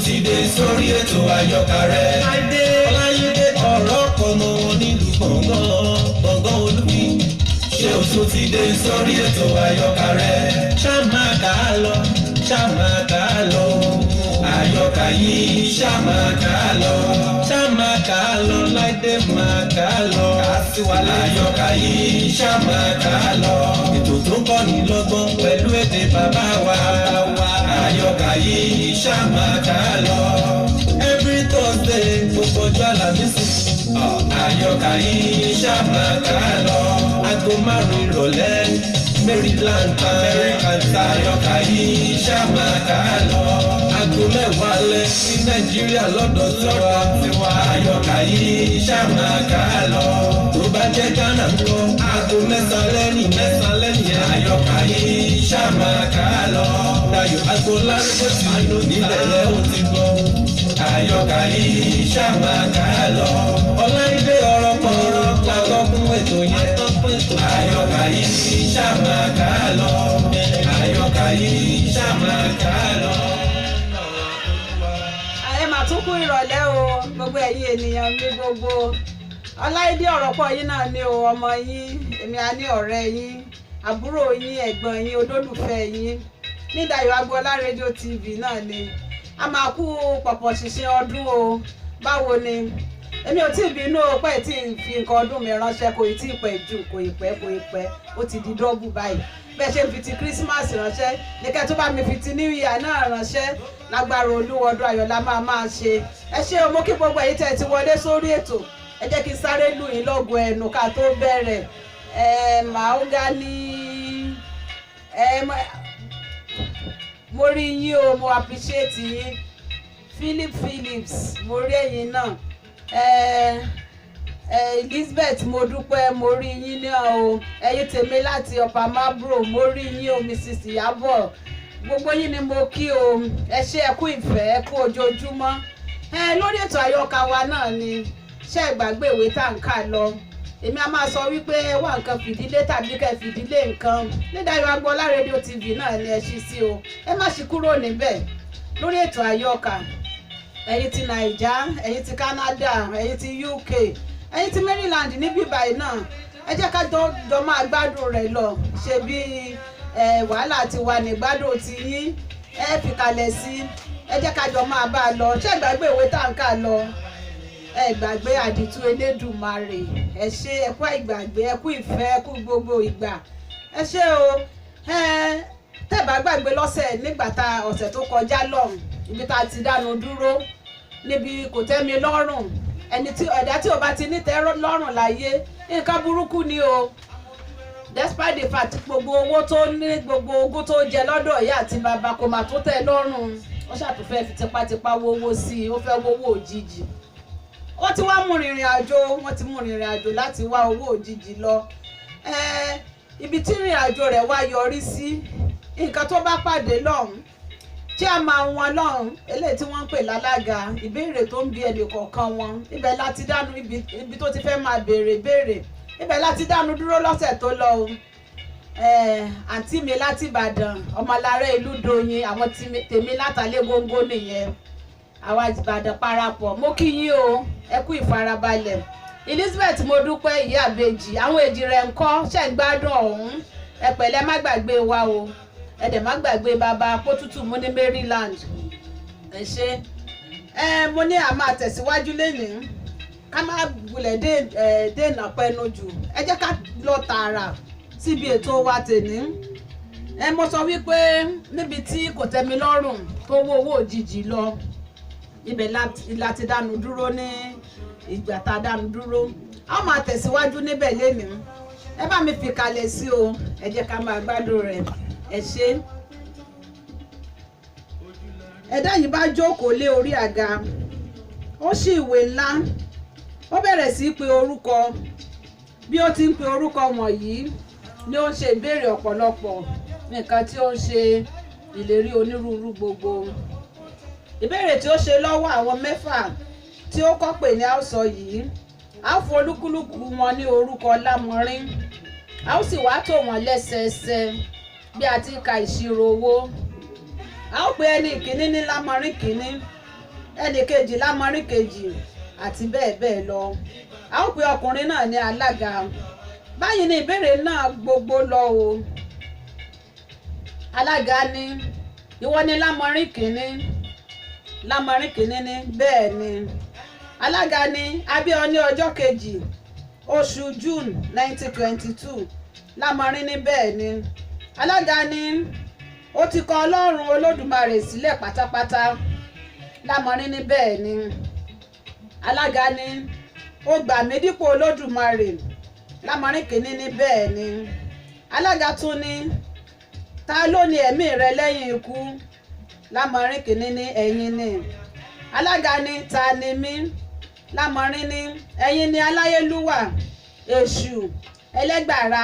ti dé sórí ètò àyọkà rẹ̀. Ọláyídé ọ̀rọ̀ pọ̀nà nílùú gbọ̀ngàn olúmi. Ṣé o tún ti dé sórí ètò àyọkà rẹ̀? Ṣá máa kà á lọ, ṣá máa kà á lọ. Àyọkà yìí ṣá máa kà á lọ. Ṣá máa kà á lọ, Láìdé máa kà á lọ. Àyọkà yìí ṣá máa kà á lọ. Ètò tó ń kọ́ni lọ́gbọ́n pẹ̀lú èdè bàbá wa. Àyọkà yìí ṣá máa kà á lọ. Every Thursday gbogbo ọjọ́ Àlàmísì. Àyọkà yìí ṣá máa kà á lọ. Aago 5 ìrọ̀lẹ́ Maryland American time. Àyọkà yìí ṣá máa kà á lọ. Aago 10 alẹ́ ní Nàìjíríà lọ́dọ̀ tiwa. Àyọkà yìí ṣá máa kà á lọ. Tó bá jẹ́ Ghana ńkọ́ aago 9 lẹ́yìn. Àyọkà yìí ṣá máa kà á lọ. Dayọ̀ Agbooláńdé ti lò nílẹ̀ lẹ́hùn ti gbọ́. Àyọkà yìí ṣá máa kà á lọ. Ọláyídé ọ̀rọ̀ pọ̀rọ̀ lágbọ́kún ètò yẹn. Àyọkà yìí ṣá máa kà á lọ. Àyọkà yìí ṣá máa kà á lọ. Ẹ mà tún kú ìrọ̀lẹ́ o gbogbo ẹ̀yin ènìyàn mi gbogbo. Ọláyídé ọ̀rọ̀ pọ̀ yín náà ni o, ọmọ yín, èmi á ní ọ̀rẹ́ yín, àbúrò yín, ẹ̀gbọ́n yín, olólùfẹ́ yín ní Dayọ̀ Agboola rédíò TV náà ni. A máa kú pọ̀pọ̀ ṣìnṣìn ọdún o. Báwo ni? Èmi ò tí ì bínú o pé tí ì fi nǹkan ọdún mi ránṣẹ́, kò ì tí ì pẹ́ jù, kò ì pẹ́ ó ti di dọ́bù báyìí. Bẹ́ẹ̀ ṣe ń fi ti Christmas ránṣẹ́ ní kẹ́ tó bá mi fi ti New Year náà ránṣẹ́. Lágbára Olúwa ọdún ayọ̀ la máa ṣe. Ẹ ṣé o, mo kí gbogbo ẹ̀yin tẹ́ ti wọlé sórí ètò. Ẹ jẹ́ kí n sáré lù yín lọ́gọ ẹnu ká tó bẹ̀rẹ̀. Mahogany, mo rí yín o, mo appreciate yín. Phillips, mo rí ẹ̀yin náà. Elizabeth, mo dúpẹ́, mo rí yín náà o. Ẹ̀yin tèmi láti Upper Marlborough, mo rí yín o. Mrs. Iyabo, gbogbo yín ni mo kí o. Ẹ ṣé, ẹ kú ìfẹ́, ẹ kú ojoojúmọ́. Lórí ètò àyọkà wa náà ni ṣé ìgbàgbé ìwé tá ń kà lọ. Èmi a máa sọ wípé wá nǹkan fìdílé tàbí kẹ́ fìdílé nǹkan. Ní Dayọ̀ Agboola rédíò TV náà ni ẹ ṣí sí o. Ẹ má ṣí kúrò níbẹ̀. Lórí ètò àyọkà, ẹ̀yin ti Naija, ẹ̀yin ti Canada, ẹ̀yin ti UK, ẹ̀yin ti Maryland níbí báyìí náà. Ẹ jẹ́ ká jọ máa gbádùn rẹ̀ lọ. Ṣé bí wàhálà ti wà ní gbádùn ti yín ẹ fi kalẹ̀ sí. Ẹ jẹ́ ká jọ máa bá a lọ. Ṣé ìgbàgbé ìwé tá ń kà lọ? Ẹ gbàgbé àdìtú Elédùmarè. Ẹ ṣé, ẹ kú ìgbàgbé, ẹ kú ìfẹ́, ẹ kú gbogbo ìgbà. Ẹ ṣé o. Tẹ́ bá gbàgbé lọ́sẹ̀ ọ̀sẹ̀ tó kọjá lọ́hùn, ibi tá ti dánu dúró níbi kò tẹ́ mi lọ́rùn. Ẹ̀dá tí ò bá ti ní tẹ́ lọ́rùn láyé, nǹkan burúkú ni o. Despite the fact gbogbo owó tó ní, gbogbo ogún tó jẹ lọ́dọ̀ ìyá àti bàbá kò mà tó tẹ́ lọ́rùn. Ó ṣàtúnfẹ́ fi tipátipá wówó sí i, ó fẹ́ wówó òjijì. Wọ́n ti wá mú rìnrìn àjò láti wá owó òjijì lọ. Ibi tí rìnrìn àjò rẹ̀ wá yọrí sí, nǹkan tó bá pàdé lọ́hùn, tí a máa wọn lọ́hùn, eléyìí tí wọ́n ń pè lálága, ìbéèrè tó ń bi ẹnì kọ̀ọ̀kan wọn. Ibẹ̀ láti dánu ibi tó ti fẹ́ máa béèrè. Ibẹ̀ láti dánu dúró lọ́sẹ̀ tó lọ o. Àǹtí mi láti Ìbàdàn, ọmọlára ìlú Doyin, àwọn tèmi látàlẹ́ góńgó nìyẹn. Àwa Ìbàdàn parapọ̀, mo kí yín o, ẹ kú ìfarabalẹ̀. Elizabeth, mo dúpẹ́, ìyá àbèjì, àwọn èjì rẹ̀ ńkọ́, ṣe ń gbádùn ọ̀hún. Ẹ pẹ̀lẹ́, má gbàgbé wa o. Ẹ dẹ̀ má gbàgbé bàbá Pótútù mú ní Maryland. Ẹ ṣé. Mo ní a máa tẹ̀síwájú lénìí. Ká má wulẹ̀ dènà pẹ́nu jù. Ẹ jẹ́ ká lọ tààrà síbi ètò wa tèní. Mo sọ wípé níbi tí kò tẹ́ mi lọ́rùn tó wó owó òjijì lọ, ibẹ̀ láti dánu dúró ní ìgbà tá a dánu dúró. A máa tẹ̀síwájú níbẹ̀ lénìí. Ẹ bá mi fi kalẹ̀ sí o. Ẹ jẹ́ ká máa gbádùn rẹ̀. Ẹ ṣé. Ẹ̀dá yìí bá jókòó lé orí àga, ó ṣí ìwé ńlá, ó bẹ̀rẹ̀ sí pe orúkọ. Bí ó ti ń pe orúkọ wọ̀nyí ni ó ń ṣe ìbéèrè ọ̀pọ̀lọpọ̀ nǹkan tí ó ń ṣe ìlérí onírúurú gbogbo. Ìbéèrè tí ó ṣe lọ́wọ́ àwọn 6 tí ó kọ́ pè ní àwùsọ yìí, a ó fún olúkúlùkù wọn ní orúkọ lámọrin. A ó sì wá tò wọ́n lẹ́sẹẹsẹ bí a ti ka ìṣirò owó. A ó pe ẹni ìkíní ní lámọrin kìíní, ẹnì kejì lámọrin kejì àti bẹ́ẹ̀ bẹ́ẹ̀ lọ. A ó pe ọkùnrin náà ní alága. Báyìí ni ìbéèrè náà gbogbo lọ o. Alága ní ìwọ ni lámọrin kìíní. Lámọrin kìíní ní bẹ́ẹ̀ ni. Alága ní a bí ọ ní ọjọ́ kejì oṣù June 1922. Lámọrin ní bẹ́ẹ̀ ni. Alága ní ó ti kọ Ọlọ́run Olódùmarè sílẹ̀ pátápátá. Lámọrin ní bẹ́ẹ̀ ni. Alága ní ó gbà mí dípò Olódùmarè. Lámọrin kìíní ní bẹ́ẹ̀ ni. Alága tún ní ta ló ní ẹ̀mí rẹ lẹ́yìn ikú. Lámọrin kìíní ní ẹ̀yin ni. Alága ní ta ni mí. Lámọrin ní ẹ̀yin ni aláyélúwà, èṣù, ẹlẹ́gbàrà,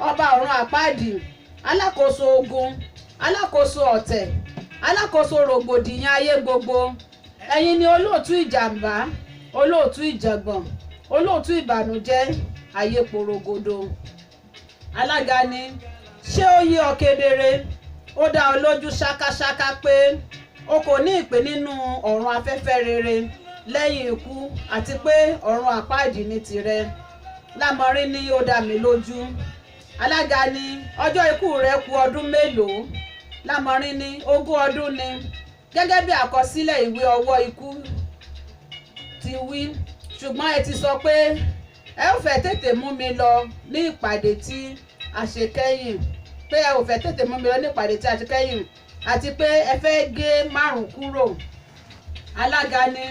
ọba ọ̀run àpáàdì, alákòóso ogun, alákòóso ọ̀tẹ̀, alákòóso rògbòdìyàn ayé gbogbo. Ẹ̀yin ni olóòtú ìjàmbá, olóòtú ìjàngbọ̀n, olóòtú ìbànújẹ́ ayé porogodo. Alága ní ṣé ó yé ọ kedere, ó dá ọ lójú ṣákáṣáká pé o kò ní ìpín nínú ọ̀run afẹ́fẹ́ rere lẹ́yìn ikú àti pé ọ̀run àpáàdì ní tirẹ̀. Lámọrin ní ó dá mi lójú. Alága ní ọjọ́ ikú rẹ kù ọdún mélòó. Lámọrin ní 20 ọdún ni gẹ́gẹ́ bí àkọsílẹ̀ ìwé ọwọ́ ikú ti wí, ṣùgbọ́n ẹ ti sọ pé ẹ ò fẹ́ tètè mú mi lọ ní ìpàdé tí a ṣe kẹ́yìn, pé ẹ ò fẹ́ tètè mú mi lọ ní ìpàdé tí a ṣe kẹ́yìn àti pé ẹ fẹ́ gé 5 kúrò. Alága ní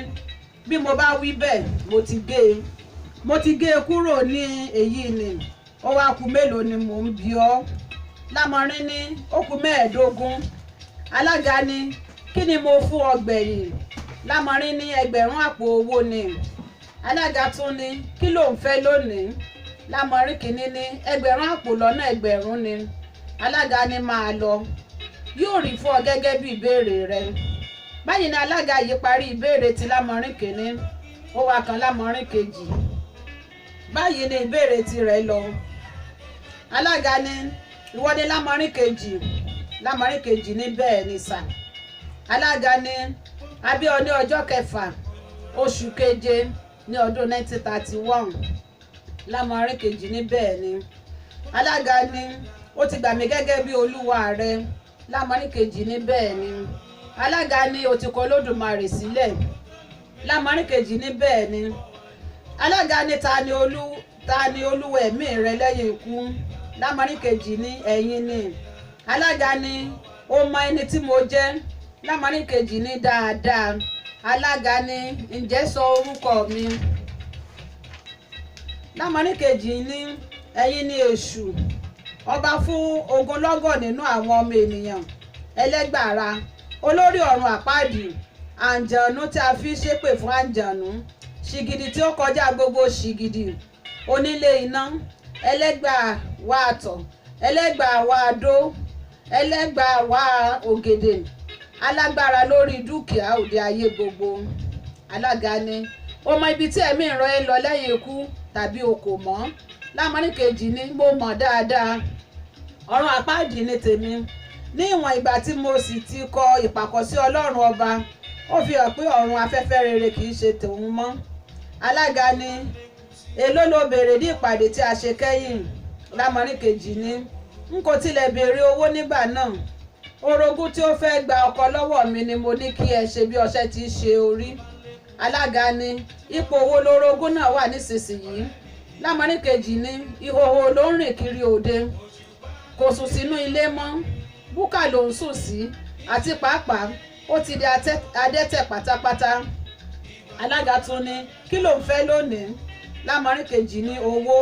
bí mo bá wí bẹ́ẹ̀ mo ti gé e kúrò ní èyí ni ó wá kù mélòó ni mò ń bi ọ́. Lámọrin ní ó kù 15. Alága ní kí ni mo fún ọ gbẹ̀yìn. Lámọrin ní 1000 àpò owó ni. Alága tún ní kí ló ń fẹ́ lónìí. Lámọrin kìíní ní 1000 àpò lọ́nà 1000 ni. Alága ní máa lọ, yóò rí fún ọ gẹ́gẹ́ bí ìbéèrè rẹ. Báyìí ni alága yìí parí ìbéèrè ti Lámọrin kìíní, ó wá kan Lámọrin kejì. Báyìí ni ìbéèrè tirẹ̀ lọ. Alága ní ìwọ ni Lámọrin kejì. Lámọrin kejì ní bẹ́ẹ̀ ni sà. Alága ní a bí ọ ní ọjọ́ 6 oṣù keje ní ọdún 1931. Lámọrin kejì ní bẹ́ẹ̀ ni. Alága ní ó ti gbà mí gẹ́gẹ́ bí olúwa rẹ. Lámọrin kejì ní bẹ́ẹ̀ ni. Alága ní ó ti kọ Olódùmarè sílẹ̀. Lámọrin kejì ní bẹ́ẹ̀ ni. Alága ní ta ni olúwa ẹ̀mí rẹ lẹ́yìn ikú. Lámọrin kejì ní ẹ̀yin ni. Alága ní ó mọ ẹni tí mo jẹ́. Lámọrin kejì ní dáadáa. Alága ní ǹjẹ́ sọ orúkọ mi. Lámọrin kejì ní ẹ̀yin ni èṣù, ọba fún ogunlọ́gọ̀ nínú àwọn ọmọ ènìyàn, ẹlẹ́gbàrà, olórí ọ̀run àpáàdì, àǹjànú tí a fi ṣépè fún àǹjànú, ṣìgìdì tí ó kọjá gbogbo ṣìgìdì, onílé iná, ẹlẹ́gbàá wa àtọ̀, ẹlẹ́gbàá wa àdó, ẹlẹ́gbàá wa ògèdè, alágbára lórí dúkìá òde ayé gbogbo. Alága ní o mọ ibi tí ẹ̀mí ìran ẹ lọ lẹ́yìn ikú tàbí o kò mọ̀. Lámọrin kejì ní mo mọ̀ dáadáa, ọ̀run àpáàdì ní tèmi. Ní ìwọ̀n ìgbà tí mo sì ti kọ ìpàkọ́ sí Ọlọ́run ọba, ó fi hàn pé ọ̀run afẹ́fẹ́ rere kì í ṣe tòun mọ́. Alága ní èló ló béèrè ní ìpàdé tí a ṣe kẹ́yìn. Lámọrin kejì ní n kò tilẹ̀ béèrè owó nígbà náà. Orogún tí ó fẹ́ gba ọkọ lọ́wọ́ mi ni mo ní kí ẹ ṣe bí ọṣẹ ti ṣe orí. Alága ní ipò owó lórogún náà wà nísinsìnyí. Lámọrin kejì ní ìhòòhò ló ń rìn kiri òde, kò sùn sínú ilé mọ́, búkà ló ń sùn sí, àti pàápàá ó ti di adẹ́tẹ̀ pátápátá. Alága tún ní kí ló ń fẹ́ lónìí. Lámọrin kejì ní owó.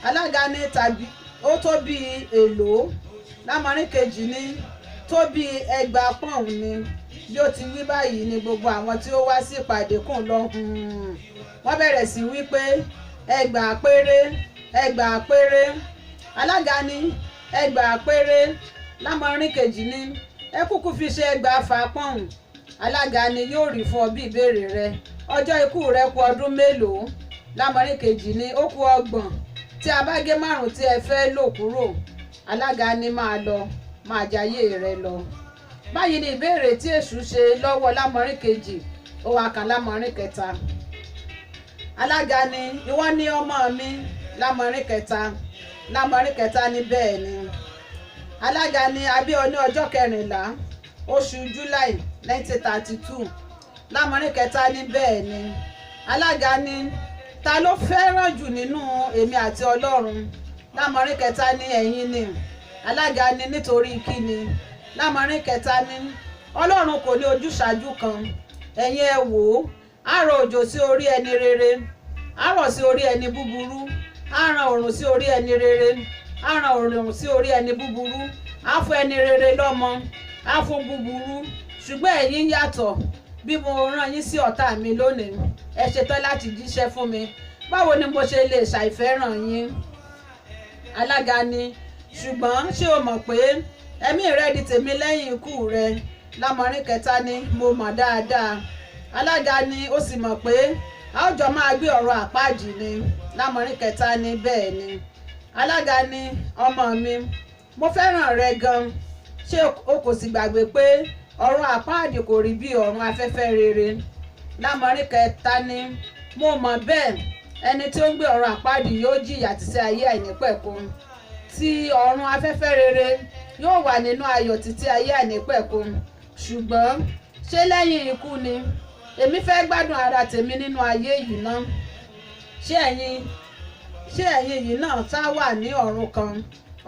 Alága ní tàbí ó tó bí èlò. Lámọrin kejì ní tó bí 200 pọ́ùn ni. Bí ó ti wí báyìí ni gbogbo àwọn tí ó wá sí ìpàdé kùn lọ wọ́n bẹ̀rẹ̀ sí wí pé 200 péré, 200 péré. Alága ní 200 péré. Lámọrin kejì ní ẹ kúkú fi ṣe 200 pọ́ùn. Alága ní yóò rí fún ọ bí ìbéèrè rẹ. Ọjọ́ ikú rẹ kù ọdún mélòó. Lámọrin kejì ní ó kù 30. Tí a bá gé 5 tí ẹ fẹ́ lò kúrò. Alága ní máa lọ, máa jayé rẹ lọ. Báyìí ni ìbéèrè tí èṣù ṣe lọ́wọ́ Lámọrin kejì ó wá kan lámọ̀rin kẹta. Alága ni ìwọ ní ọmọ mi lámọ̀rin kẹta. Lámọ̀rin kẹta ní bẹ́ẹ̀ ni. Alága ni a bí ọ ní ọjọ́ 14 oṣù July 1932. Lámọ̀rin kẹta ní bẹ́ẹ̀ ni. Alága ni ta ló fẹ́ràn jù nínú èmi àti Ọlọ́run? Lámọ̀rin kẹta ní ẹ̀yin ni. Alága ni nítorí kí ni? Lámọ̀rin kẹta ní Ọlọ́run kò ní ojúṣàájú kan. Ẹ̀yin ẹ wò ó, á rọ̀ òjò sí orí ẹni rere, á rọ̀ sí orí ẹni búburú, á ràn òrùn sí orí ẹni rere, á ràn òrùn sí orí ẹni búburú, á fún ẹni rere lọ́mọ, á fún búburú. Ṣùgbọ́n ẹ̀yin yàtọ̀. Bí mo rán yín sí ọ̀tá mi lónìí, ẹ ṣetán láti jíṣẹ́ fún mi. Báwo ni mo ṣe lè ṣàìfẹ́ràn yín? Alága ni ṣùgbọ́n ṣé o mọ̀ pé ẹ̀mí rẹ di tèmi lẹ́yìn ikú rẹ? Lámọ̀rin kẹta ni mo mọ̀ dáadáa. Alága ni ó sì mọ̀ pé a ó jọ máa gbé ọ̀rọ̀ àpáàdì ni. Lámọ̀rin kẹta ni bẹ́ẹ̀ ni. Alága ni ọmọ mi, mo fẹ́ràn rẹ gan. Ṣé o kò sì gbàgbé pé ọ̀run àpáàdì kò rí bí ọ̀run afẹ́fẹ́ rere? Lámọ̀rin kẹta ni mo mọ̀ bẹ́ẹ̀. Ẹni tí ó ń gbé ọ̀run àpáàdì yóò jìyà títí ayé àìnípẹ̀kun. Tí ọ̀run afẹ́fẹ́ rere yóò wà nínú ayọ̀ títí ayé àìnípẹ̀kun. Ṣùgbọ́n ṣé lẹ́yìn ikú ni? Èmi fẹ́ gbádùn ara tèmi nínú ayé yìí ná. Ṣé ẹ̀yin yìí náà tá wà ní ọ̀run kan?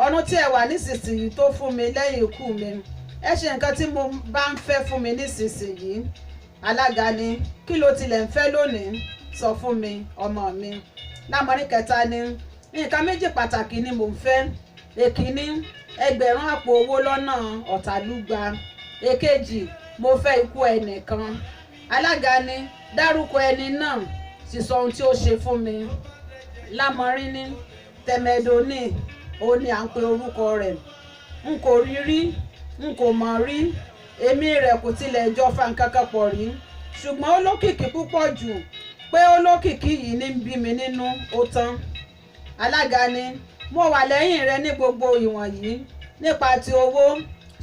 Ọ̀run tí ẹ wà nísinsìnyí tó fún mi lẹ́yìn ikú mi. Ẹ ṣe nǹkan tí mo bá ń fẹ́ fún mi nísinsìnyí. Alága ni kí ló tilẹ̀ ń fẹ́ lónìí? Sọ fún mi ọmọ mi. Lámọ̀rin kẹta ni nǹkan méjì pàtàkì ni mò ń fẹ́. Èkíní, ẹgbẹ̀rún àpò owó lọ́nà ọ̀tàlúgba. Èkejì, mo fẹ́ ikú ẹnìkan. Alága ni dárúkọ ẹni náà, sì sọ ohun tí ó ṣe fún mi. Lámọ̀rin ní tẹ̀mẹ̀dò ní òun ni à ń pe orúkọ rẹ̀. N kò rí rí, n kò mọ̀ rí, èmi rẹ̀ kò tilẹ̀ jọ fa nǹkan kan pọ̀ rí. Ṣùgbọ́n ó lókìkí púpọ̀ jù pé ó lókìkí yìí ní bí mi nínú ó tán. Alága ni mo wà lẹ́yìn rẹ ní gbogbo ìwọ̀nyí. Nípa ti owó,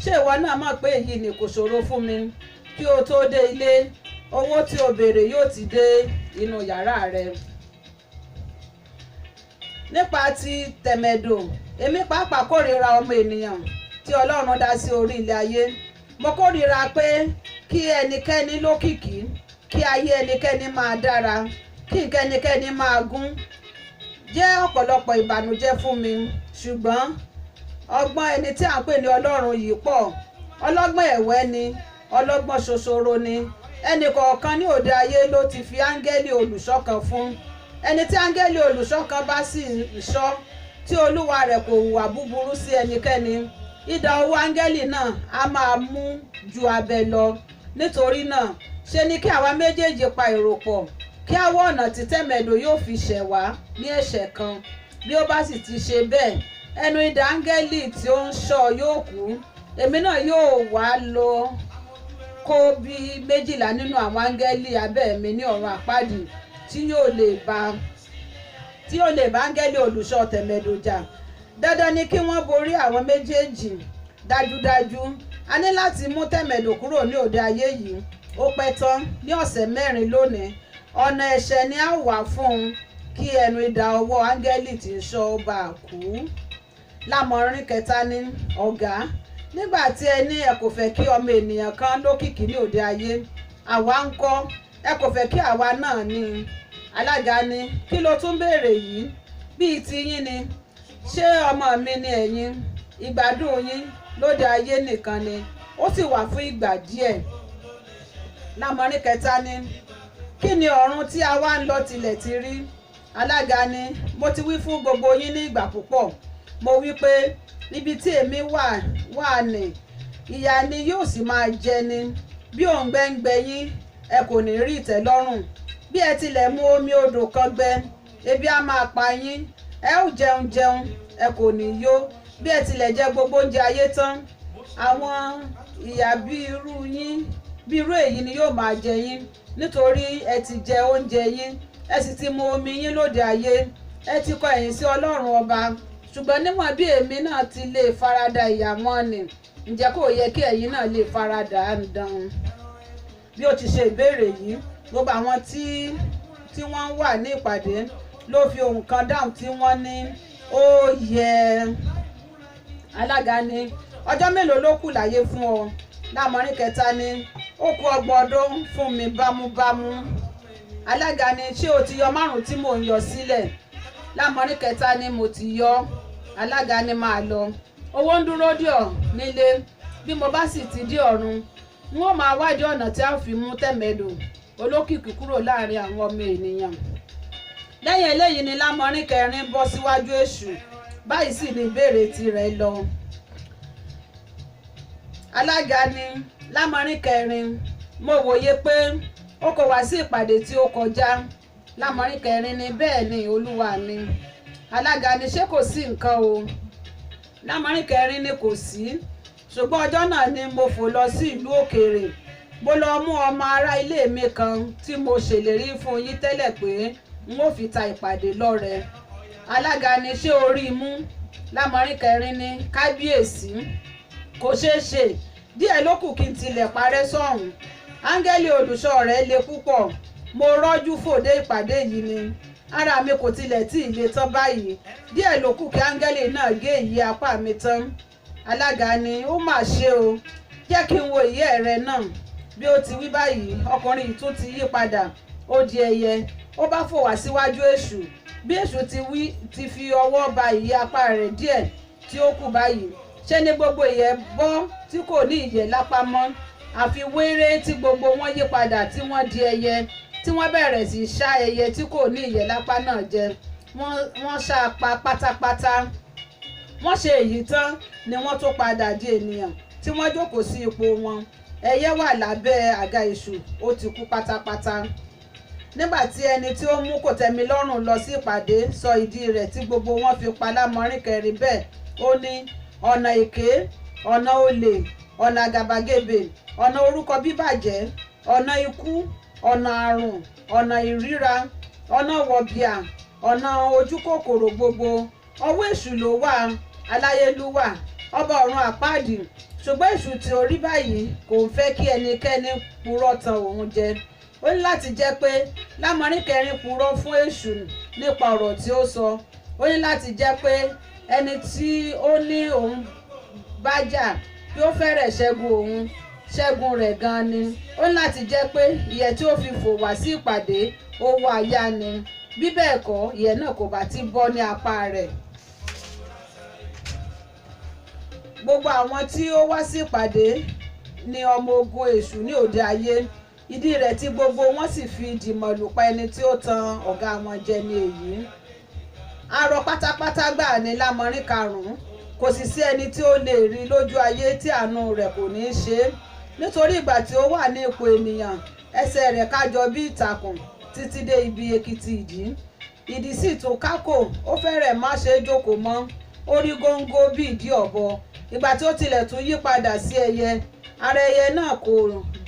ṣé ìwọ náà mọ̀ pé èyí ni kò ṣòro fún mi? Kí o tó dé ilé, owó tí o béèrè yóò ti dé inú yàrá rẹ. Nípa ti tẹ̀mẹ̀dò, èmi pàápàá kórìíra ọmọ ènìyàn tí Ọlọ́run dá sí orí ilẹ̀ ayé. Mo kórìíra pé kí ẹnikẹ́ni lókìkí, kí ayé ẹnikẹ́ni máa dára, kí ẹnikẹ́ni máa gún. Jẹ́ ọ̀pọ̀lọpọ̀ ìbànújẹ́ fún mi. Ṣùgbọ́n ọgbọ́n ẹni tí à ń pè ní Ọlọ́run yìí pọ̀. Ọlọ́gbọ́n ẹ̀wẹ́ ni, ọlọ́gbọ́n ṣoṣoro ni. Ẹnì kọ̀ọ̀kan ní òde ayé ló ti fi áńgẹ́lì olùṣọ́ kan fún. Ẹni tí áńgẹ́lì olùṣọ́ kan bá sì ń ṣọ́, tí olúwa rẹ̀ kò hùwà búburú sí ẹnikẹ́ni, idà owó áńgẹ́lì náà á máa mú ju abẹ lọ. Nítorí náà ṣe ni kí àwa méjèèjì pa èrò pọ̀, kí a wá ọ̀nà tí tẹ̀mẹ̀dò yóò fi ṣẹ̀ wá ní ẹ̀ṣẹ̀ kan. Bí ó bá sì ti ṣe bẹ́ẹ̀, ẹnu idà áńgẹ́lì tí ó ń ṣọ́ yóò kú. Èmi náà yóò wá lọ kó bí 12 nínú àwọn áńgẹ́lì abẹ́ mi ní ọ̀run àpáàdì tí yóò lè bá áńgẹ́lì olùṣọ́ tẹ̀mẹ̀dò jà. Dandan ni kí wọ́n borí àwọn méjèèjì. Dájúdájú a ní láti mú tẹ̀mẹ̀dò kúrò ní òde ayé yìí. Ó pẹ́ tán ní ọ̀sẹ̀ 4 lónìí. Ọ̀nà ẹ̀ṣẹ̀ ni a wà fún un kí ẹnu idà ọwọ́ áńgẹ́lì tí ń ṣọ́ bá kú. Lámọ̀rin kẹta ni ọ̀gá, nígbà tí ẹ ní ẹ kò fẹ́ kí ọmọ ènìyàn kan lókìkí ní òde ayé, àwa ń kọ́, ẹ kò fẹ́ kí àwa náà ní. Alága ni kí ló tún béèrè yìí? Bíi ti yín ni. Ṣé ọmọ mi ni ẹ̀yin? Ìgbádùn yín lóde ayé nìkan ni, ó sì wà fún ìgbà díẹ̀. Lámọ̀rin kẹta ni kí ni ọ̀run tí a wá ń lọ tilẹ̀ ti rí? Alága ni mo ti wí fún gbogbo yín ní ìgbà púpọ̀. Mo wí pé níbi tí èmi wà ní ìyà ni yóò sì máa jẹ ni. Bí òǹgbẹ ń gbẹ yín, ẹ kò ní rí ìtẹ́lọ́rùn. Bí ẹ tilẹ̀ mu omi odò kan gbẹ, ebi á máa pa yín. Ẹ ó jẹun, ẹ kò ní yó. Bí ẹ tilẹ̀ jẹ gbogbo oúnjẹ ayé tán, àwọn ìyà bí irú èyí ni yóò máa jẹ yín. Nítorí ẹ ti jẹ oúnjẹ yín, ẹ sì ti mu omi yín lóde ayé. Ẹ ti kọ ẹ̀yìn sí Ọlọ́run ọba. Ṣùgbọ́n níwọ̀n bí èmi náà ti lè farada ìyà wọn ni, ǹjẹ́ kò yẹ kí ẹ̀yin náà lè farada dán? bí ó ti ṣe ìbéèrè yìí. Gbogbo àwọn tí wọ́n wà ní ìpàdé ló fi ohùn kan dáhùn tí wọ́n ní ó yẹ. Alága ní ọjọ́ mélòó ló kù láyé fún ọ? Lámọ̀rin kẹta ní ó kù 30 ọdún fún mi bámúbámú. Alága ní ṣé o ti yọ 5 tí mò ń yọ sílẹ̀? Lámọ̀rin kẹta ní mo ti yọ. Alága ní máa lọ. Owó ń dúró dè ọ́ nílé, bí mo bá sì ti dé ọ̀run n ó máa wádìí ọ̀nà tí a fi mú Tẹ̀mẹ́dù olókìkí kúrò láàrin àwọn ọmọ ènìyàn. Lẹ́yìn eléyìí ni Lámọ̀rin kẹrin bọ́ síwájú èṣù. Báyìí sì ni ìbéèrè tirẹ̀ lọ. Alága ní Lámọ̀rin kẹrin mo wòye pé ó kò wá sí ìpàdé tí ó kọjá. Lámọ̀rin kẹrin ní bẹ́ẹ̀ ni olúwa mi. Alága ní ṣé kò sí nǹkan o? Lámọ̀rin kẹrin ní kò sí, ṣùgbọ́n ọjọ́ náà ni mo fò lọ sí ìlú òkèèrè. Mo lọ mú ọmọ ará ilé mi kan tí mo ṣèlérí fún yín tẹ́lẹ̀ pé n ó fi ta ìpàdé lọ́rẹ. Alága ní ṣé o rí i mú? Lámọ̀rin kẹrin ní kábíyèsí kò ṣeé ṣe, díẹ̀ ló kù kí n tilẹ̀ parẹ́ sọ́hùn. Áńgẹ́lì olùṣọ́ rẹ̀ le púpọ̀. Mo rọ́jú fòde ìpàdé yìí ni ara mi kò tilẹ̀ tí ì le tán báyìí. Díẹ̀ ló kù kí áńgẹ́lì náà gé ìyí apá mi tán. Alága ní ó mà ṣe o, jẹ́ kí n wo ìyẹ́ rẹ náà. Bí ó ti wí báyìí ọkùnrin yìí tún ti yí padà, ó di ẹyẹ, ó bá fò wá síwájú èṣù. Bí èṣù ti fi ọwọ́ ba ìyẹ́ apá rẹ̀ díẹ̀ tí ó kù báyìí, ṣé ní gbogbo ìyẹ́ bọ́ tí kò ní ìyẹ́ lápá mọ́, àfi wéré tí gbogbo wọn yí padà tí wọ́n di ẹyẹ, tí wọ́n bẹ̀rẹ̀ sí ṣá ẹyẹ tí kò ní ìyẹ́ lápá náà jẹ. Wọ́n ṣá pa pátápátá. Wọ́n ṣe èyí tán ni wọ́n tó padà di ènìyàn tí wọ́n jókòó sí ipò wọn. Ẹyẹ wà lábẹ́ àga èṣù, ó ti kú pátápátá. Nígbà tí ẹni tí ó mú Kòtẹ́milọ́rùn lọ sí ìpàdé sọ ìdí rẹ̀ tí gbogbo wọn fi pa Lámọ̀rin kẹrin bẹ́ẹ̀, ó ní ọ̀nà èké, ọ̀nà olè, ọ̀nà àgàbàgebè, ọ̀nà orúkọ bíbàjẹ́, ọ̀nà ikú, ọ̀nà àrùn, ọ̀nà ìríra, ọ̀nà wọ̀bìà, ọ̀nà ojúkòkòrò gbogbo. Ọwọ́ èṣù ló wà. Aláyélúwà ọba ọ̀run àpáàdì. Ṣùgbọ́n èṣù tí ó rí báyìí kò fẹ́ kí ẹnikẹ́ni purọ́ tan òun jẹ. Ó ní láti jẹ́ pé Lámọ̀rin kẹrin purọ́ fún èṣù nípa ọ̀rọ̀ tí ó sọ. Ó ní láti jẹ́ pé ẹni tí ó ní òun bá jà bí ó fẹ́rẹ̀ ṣẹ́gun rẹ̀ gan ni. Ó ní láti jẹ́ pé ìyẹ́ tí ó fi fò wá sí ìpàdé owó àyà ni. Bí bẹ́ẹ̀ kọ́ ìyẹ́ náà kò bá ti bọ́ ní apá rẹ̀. Gbogbo àwọn tí ó wá sí ìpàdé ni ọmọ ogun èṣù ní òde ayé. Ìdí rẹ̀ tí gbogbo wọn sì fi dìmọ̀ lù pa ẹni tí ó tan ọ̀gá wọn jẹ ní èyí. Arọ pátápátá gbà ní Lámọ̀rin karùn-ún. Kò sì sí ẹni tí ó lè rí lójú ayé tí àánú rẹ̀ kò ní í ṣe. Nítorí ìgbà tí ó wà ní ipò ènìyàn, ẹsẹ̀ rẹ̀ kájọ bí ìtàkùn títí dé ibi èkìtì ìdí. Ìdí sì tún kákò, ó fẹ́rẹ̀ má ṣe jókòó mọ́. Ó rí góńgó bí ìdí ọ̀bọ. Ìgbà tí ó tilẹ̀ tún yí padà sí ẹyẹ, ara ẹyẹ náà kò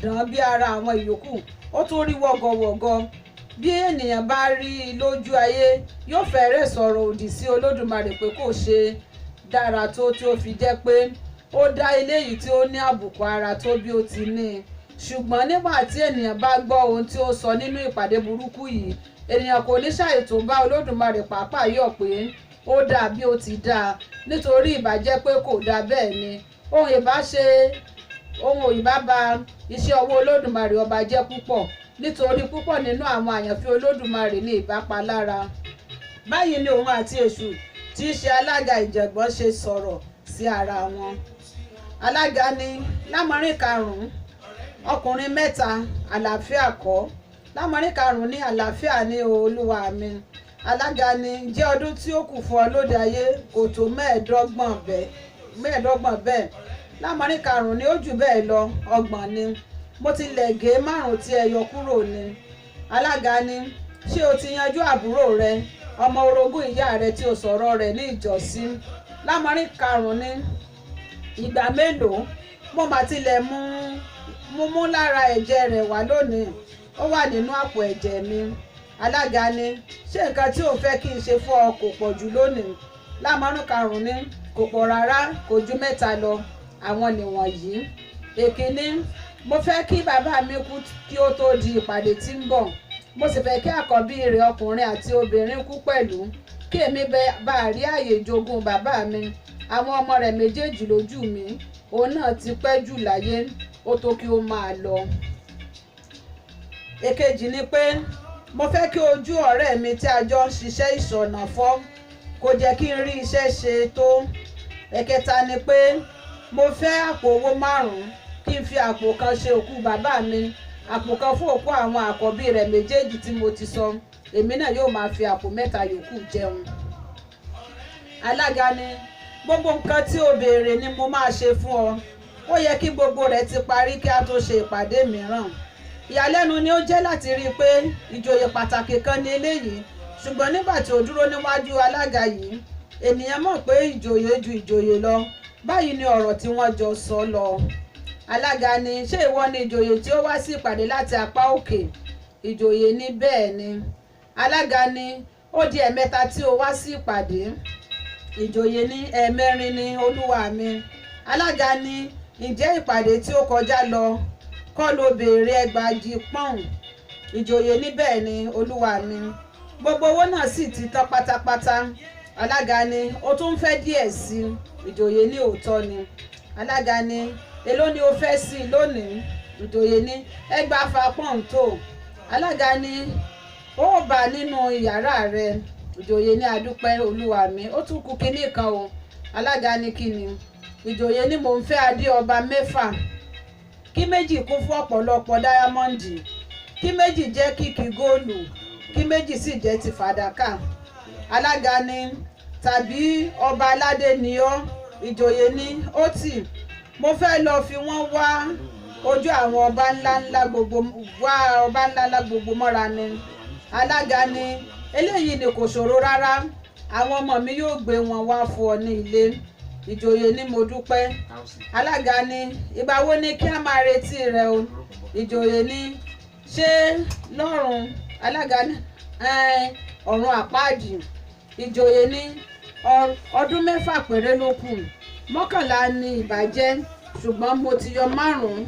dán bí ara àwọn ìyókù. Ó tún rí wọ́gọwọ̀gọ. Bí ènìyàn bá rí i lójú ayé, yóò fẹ́rẹ̀ sọ̀rọ̀ òdì sí Olódùmarè pé kò ṣe dára tó tí ó fi jẹ́ pé ó dá eléyìí tí ó ní àbùkù ara tó bí ó ti ní. Ṣùgbọ́n nígbà tí ènìyàn bá gbọ́ ohun tí ó sọ nínú ìpàdé burúkú yìí, ènìyàn kò ní ṣàìtò bá Olódùmarè pàápàá yọ̀ pé ó dà bí ó ti dá, nítorí ìbàjẹ́ pé kò dá bẹ́ẹ̀ ni. Ohun ìbá ba iṣẹ́ ọwọ́ Olódùmarè ọba jẹ́ púpọ̀, nítorí púpọ̀ nínú àwọn àyànfẹ́ Olódùmarè ní ìbápa lára. Báyìí ni òun àti èṣù tí í ṣe alága ìjàngbọ̀n ṣe sọ̀rọ̀ sí ara wọn. Alága ní Lámọ̀rin karùn-ún, ọkùnrin 3, àlàáfíà kọ́. Lámọ̀rin karùn-ún ní àlàáfíà ní olúwa mi. Alága ní jẹ́ ọdún tí ó kù fún ọ lóde ayé kò tó 25 bẹ́ẹ̀. Lámọ̀rin karùn-ún ní ó jù bẹ́ẹ̀ lọ 30 ni. Mo ti lẹ̀ gé 5 tí ẹ yọ kúrò ni. Alága ní ṣé o ti yanjú àbúrò rẹ, ọmọ orogún ìyá rẹ tí o sọ̀rọ̀ rẹ̀ ní ìjọ́sí? Lámọ̀rin karùn-ún ní ìgbà mélòó? Mo mà tilẹ̀ mú lára ẹ̀jẹ̀ rẹ̀ wá lónìí, ó wà nínú àpò ẹ̀jẹ̀ mi. Alága ní ṣé nǹkan tí ò fẹ́ kí n ṣe fún ọ kò pọ̀ jù lónìí? Lámọ̀rin karùn-ún ní kò pọ̀ rárá, kò ju 3 lọ. Àwọn nìwọ̀nyí. Èkíní, mo fẹ́ kí bàbá mi kú kí ó tó di ìpàdé tí ń bọ̀. Mo sì fẹ́ kí àkọ́bí rẹ̀ ọkùnrin àti obìnrin kú pẹ̀lú, kí èmi bá rí àyè jogún bàbá mi. Àwọn ọmọ rẹ̀ méjèèjì lójú mi, òun náà ti pẹ́ jù láyé, ó tó kí ó máa lọ. Èkejì ni pé mo fẹ́ kí ojú ọ̀rẹ́ mi tí a jọ ń ṣiṣẹ́ ìṣọ̀nà fọ́, kò jẹ́ kí n rí iṣẹ́ ṣe tó. Ẹ̀kẹta ni pé mo fẹ́ àpò owó 5 kí n fi àpò kan ṣe òkú bàbá mi, àpò kan fún òkú àwọn àkọ́bí rẹ̀ méjèèjì tí mo ti sọ. Èmi náà yóò máa fi àpò 3 yòókù jẹun. Alága ni gbogbo nǹkan tí o béèrè ni mo máa ṣe fún ọ. Ó yẹ kí gbogbo rẹ̀ ti parí kí a tó ṣe ìpàdé mìíràn. Ìyàlẹ́nu ni ó jẹ́ láti rí i pé ìjòyè pàtàkì kan ní eléyìí, ṣùgbọ́n nígbà tí ó dúró níwájú alága yìí, ènìyàn mọ̀ pé ìjòyè ju ìjòyè lọ. Báyìí ni ọ̀rọ̀ tí wọ́n jọ sọ lọ. Alága ni ṣé ìwọ ni ìjòyè tí ó wá sí ìpàdé láti apá òkè? Ìjòyè ní bẹ́ẹ̀ ni. Alága ni ó di ẹ̀mẹ́ta tí ó wá sí ìpàdé. Ìjòyè ní ẹ̀mẹ́rin ni olúwa mi. Alága ní ǹjẹ́ ìpàdé tí ó kọjá lọ kọ́ ló béèrè 40 pọ́ùn? Ìjòyè ní bẹ́ẹ̀ ni olúwa mi. Gbogbo owó náà sì ti tán pátápátá. Alága ní ó tún fẹ́ díẹ̀ sí i. Ìjòyè ní òótọ́ ni. Alága ní èló ni ó fẹ́ sí i lónìí? Ìjòyè ní 4 pọ́ùn tó. Alága ní ó bá nínú yàrá rẹ̀. Ìjòyè ní adúpẹ́ olúwa mi. Ó tún kù kinní kan o. Alága ní kíni? Ìjòyè ní mò ń fẹ́ adé ọba 6, kí 2 kún fún ọ̀pọ̀lọpọ̀ dáyámọ́ǹdì, kí 2 jẹ́ kìkì góòlù, kí 2 sì jẹ́ ti fàdákà. Alága ní tàbí ọba aládé ni ọ́? Ìjòyè ní ó tì. Mo fẹ́ lọ fi wọ́n wá ojú àwọn ọba ńláńlá gbogbo mọ́ra ni. Alága ní eléyìí ni kò ṣòro rárá, àwọn ọmọ mi yóò gbé wọn wá fún ọ ní ilé. Ìjòyè ní mo dúpẹ́. Alága ní ìgbà wo ni kí a máa retí rẹ o? Ìjòyè ní ṣé lọ́run? Alága ní ọ̀run àpáàdì. Ìjòyè ní ọdún 6 péré ló kù, 11 ni ìbàjẹ́, ṣùgbọ́n mo ti yọ 5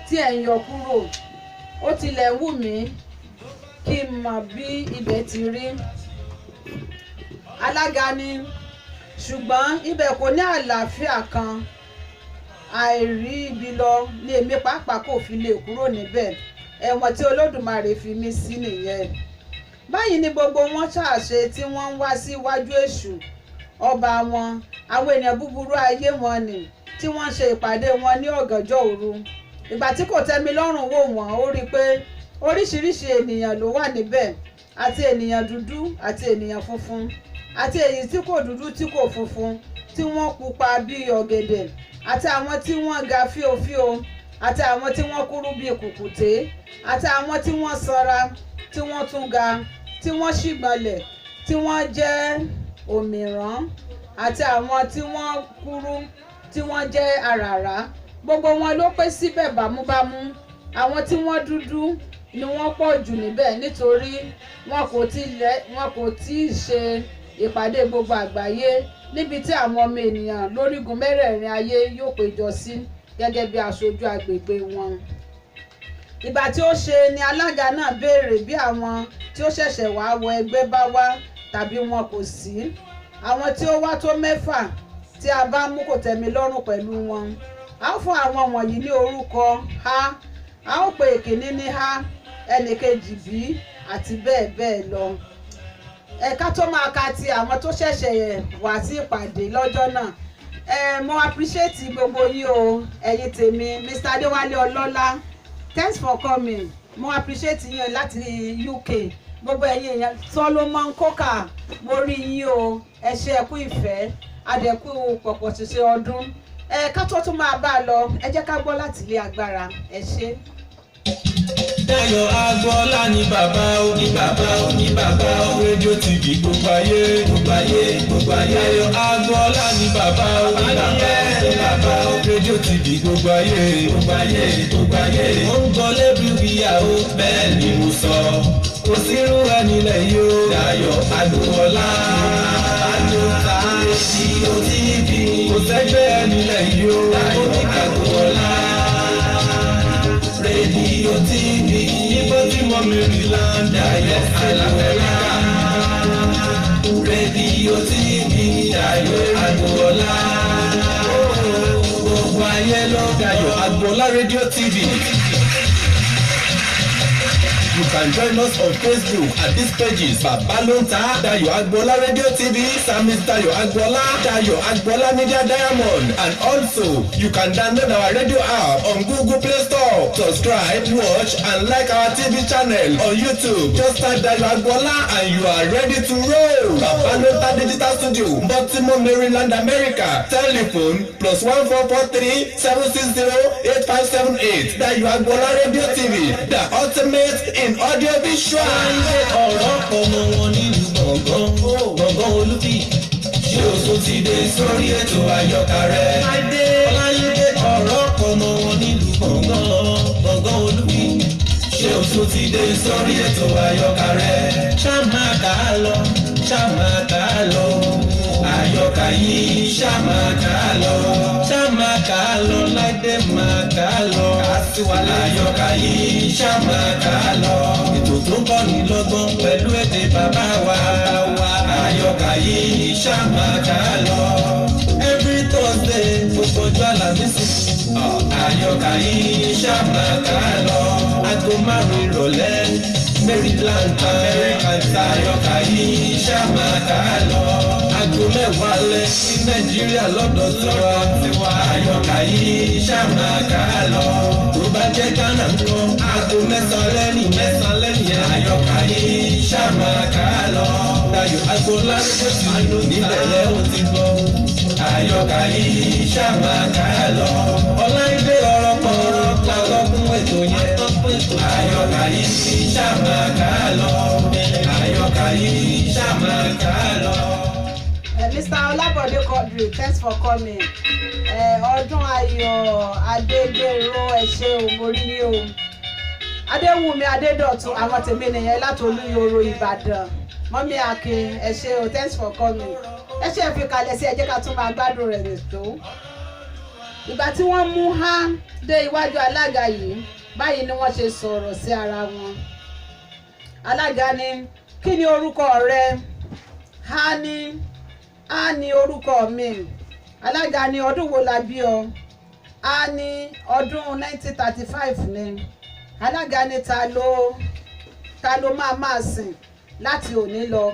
tí ẹ̀ ń yọ kúrò. Ó tilẹ̀ wù mí kí n mọ̀ bí ibẹ̀ ti rí. Alága ní ṣùgbọ́n ibẹ̀ kò ní àlàáfíà kan, àìrí ibi lọ ni èmi pàápàá kò fi lè kúrò níbẹ̀. Ẹ̀wọ̀n tí Olódùmarè fi mí sí nìyẹn. Báyìí ni gbogbo wọn ṣàṣe tí wọ́n ń wá sí iwájú èṣù ọba wọn, àwọn ènìyàn búburú ayé wọn ni, tí wọ́n ṣe ìpàdé wọn ní ọ̀gànjọ́ òru. Ìgbà tí kò tẹ́mi lọ́rùn wò wọ́n, ó rí i pé oríṣiríṣi ènìyàn ló wà níbẹ̀, àti ènìyàn dúdú àti ènìyàn funfun, àti èyí tí kò dúdú tí kò funfun, tí wọ́n pupa bíi ọ̀gẹ̀dẹ̀, àti àwọn tí wọ́n ga fíofío, àti àwọn tí wọ́n kúrú bíi kùkùté, àti àwọn tí wọ́n sanra, tí wọ́n tún ga, tí wọ́n ṣìgbọnlẹ̀, tí wọ́n jẹ́ òmìrán, àti àwọn tí wọ́n kúrú, tí wọ́n jẹ́ àràrá. Gbogbo wọn ló pé síbẹ̀ bámúbámú. Àwọn tí wọ́n dúdú ni wọ́n pọ̀ jù níbẹ̀, nítorí wọn kò tí ì ṣe ìpàdé gbogbo àgbáyé níbi tí àwọn ọmọ ènìyàn lórígun mẹ́rẹ̀ẹ̀rin ayé yóò péjọ sí gẹ́gẹ́ bí aṣojú agbègbè wọn. Ìgbà tí ó ṣe ni alága náà béèrè bí àwọn tí ó ṣẹ̀ṣẹ̀ wá wọ ẹgbẹ́ bá wá tàbí wọn kò sí. Àwọn tí ó wá tó 6 tí a bá mú kò tẹ́mi lọ́rùn pẹ̀lú wọn. A ó fún àwọn wọ̀nyí ní orúkọ A, a ó pe èkíní ní A, ẹnìkejì B àti bẹ́ẹ̀ bẹ́ẹ̀ lọ. Ẹ̀ka tó máa ka ti àwọn tó ṣẹ̀ṣẹ̀ wá sí ìpàdé lọ́jọ́ náà. Mo appreciate gbogbo yín o, ẹ̀yin tèmi. Mr. Adéwálé Ọlọ́lá, thanks for coming. Mo appreciate yín láti UK. Gbogbo ẹ̀yin èèyàn Solomon Coker, mo rí yín o, ẹ ṣé ẹ kú ìfẹ́, adẹ̀kú pọ̀pọ̀ ṣiṣẹ́ ọdún. Ká tó tún máa bá a lọ, ẹ jẹ́ ká gbọ́ láti ilé agbára. Ẹ ṣé. Dayọ̀ Agbọ́lá ni bàbá o, ní bàbá o, ní bàbá o. Rédíò TV gbogbo ayé, gbogbo ayé, gbogbo ayé. Dayọ̀ Agbọ́lá ni bàbá o, ní bàbá o, ní bàbá o. Rédíò TV gbogbo ayé, gbogbo ayé, gbogbo ayé. Ó ń gbọ́ lẹ́bí ìyàwó, bẹ́ẹ̀ ni mo sọ. Kò sírú ẹni lẹ́yìn o. Dayọ̀ Agbọ́lá àlùkà rédíò TV. Kò sẹ́gbẹ́ ẹni lẹ́yìn o. Dayọ̀ Agbọ́lá. Baltimore, Maryland, Ayọ̀ Alámẹ́ríkà. Rédíò TV Ayọ̀ Agboola. Gbogbo ayé ló Ayọ̀ Agboola Radio TV. You can join us on Facebook at these pages: Babalonta, Dayo Agboola Radio TV, Samis Dayo Agboola, Dayo Agboola Media Diamond, and also you can download our radio app on Google Play Store. Subscribe, watch, and like our TV channel on YouTube. Just type Dayo Agboola and you are ready to roll. Babalonta Digital Studio, Baltimore, Maryland, America. Telephone +1443 760 8578. Dayo Agboola Radio TV, the ultimate in audio visual. Ọ̀rọ̀ ọmọ wọn nílùú gbọ̀ngàn Olúfi. Ṣé o tún ti dé sórí ètò àyọkà rẹ̀? Ọláyídé ọ̀rọ̀ ọmọ wọn nílùú gbọ̀ngàn Olúfi. Ṣé o tún ti dé sórí ètò àyọkà rẹ̀? Ṣá máa kà á lọ, ṣá máa kà á lọ. Àyọkà yìí ṣá máa kà á lọ. Ṣá máa kà á lọ, Láìdé máa kà á lọ. Àyọkà yìí ṣá máa kà á lọ. Ètò tó ń kọ́ ni lọ́gbọ́n pẹ̀lú èdè bàbá wa. Àyọkà yìí ṣá máa kà á lọ. Every Thursday gbogbo ọjọ́ Àlàmísì. Àyọkà yìí ṣá máa kà á lọ. Aago 5 ìrọ̀lẹ́ Maryland America ta àyọkà yìí ṣá máa kà á lọ. Aago 10 alẹ́ ní Nàìjíríà lọ́dọ̀ tiwa. Àyọkà yìí ṣá máa kà á lọ. Tó bá jẹ́ Ghana ń lọ. Aago 9 lẹ́yìn àyọkà yìí ṣá máa kà á lọ. Dayo Agboola Radio TV níbẹ̀ lẹ́wọ̀n ti gbọ́. Àyọkà yìí ṣá máa kà á lọ. Ọláìdé ọ̀rọ̀ pọ̀rọ̀ làlọ́kùn ètò yẹn. Àyọkà yìí ṣá máa kà á lọ. Àyọkà yìí ṣá máa kà á lọ. Mr. Olabode Quadri, thanks for coming. Ọdún Ayọ̀ Adégbèrò ẹ ṣé o, mo rí yín o. Adéwùmí Adédọ̀tun àwọn tèmi nìyẹn láti Olúyọ̀rọ̀ Ìbàdàn. Mọ́mí Akin ẹ ṣé o, thanks for coming. Ẹ ṣe fi kalẹ̀ sí ẹ jẹ́ ká tún máa gbádùn rẹ̀ tó. Ìgbà tí wọ́n mú há dé iwájú alága yìí, báyìí ni wọ́n ṣe sọ̀rọ̀ sí ara wọn. Alága ní kí ni orúkọ rẹ? Há ní orúkọ mi. Alága ní ọdún wo la bí ọ? Á ní ọdún 1935 ni. Alága ní ta ló máa sìn láti òní lọ?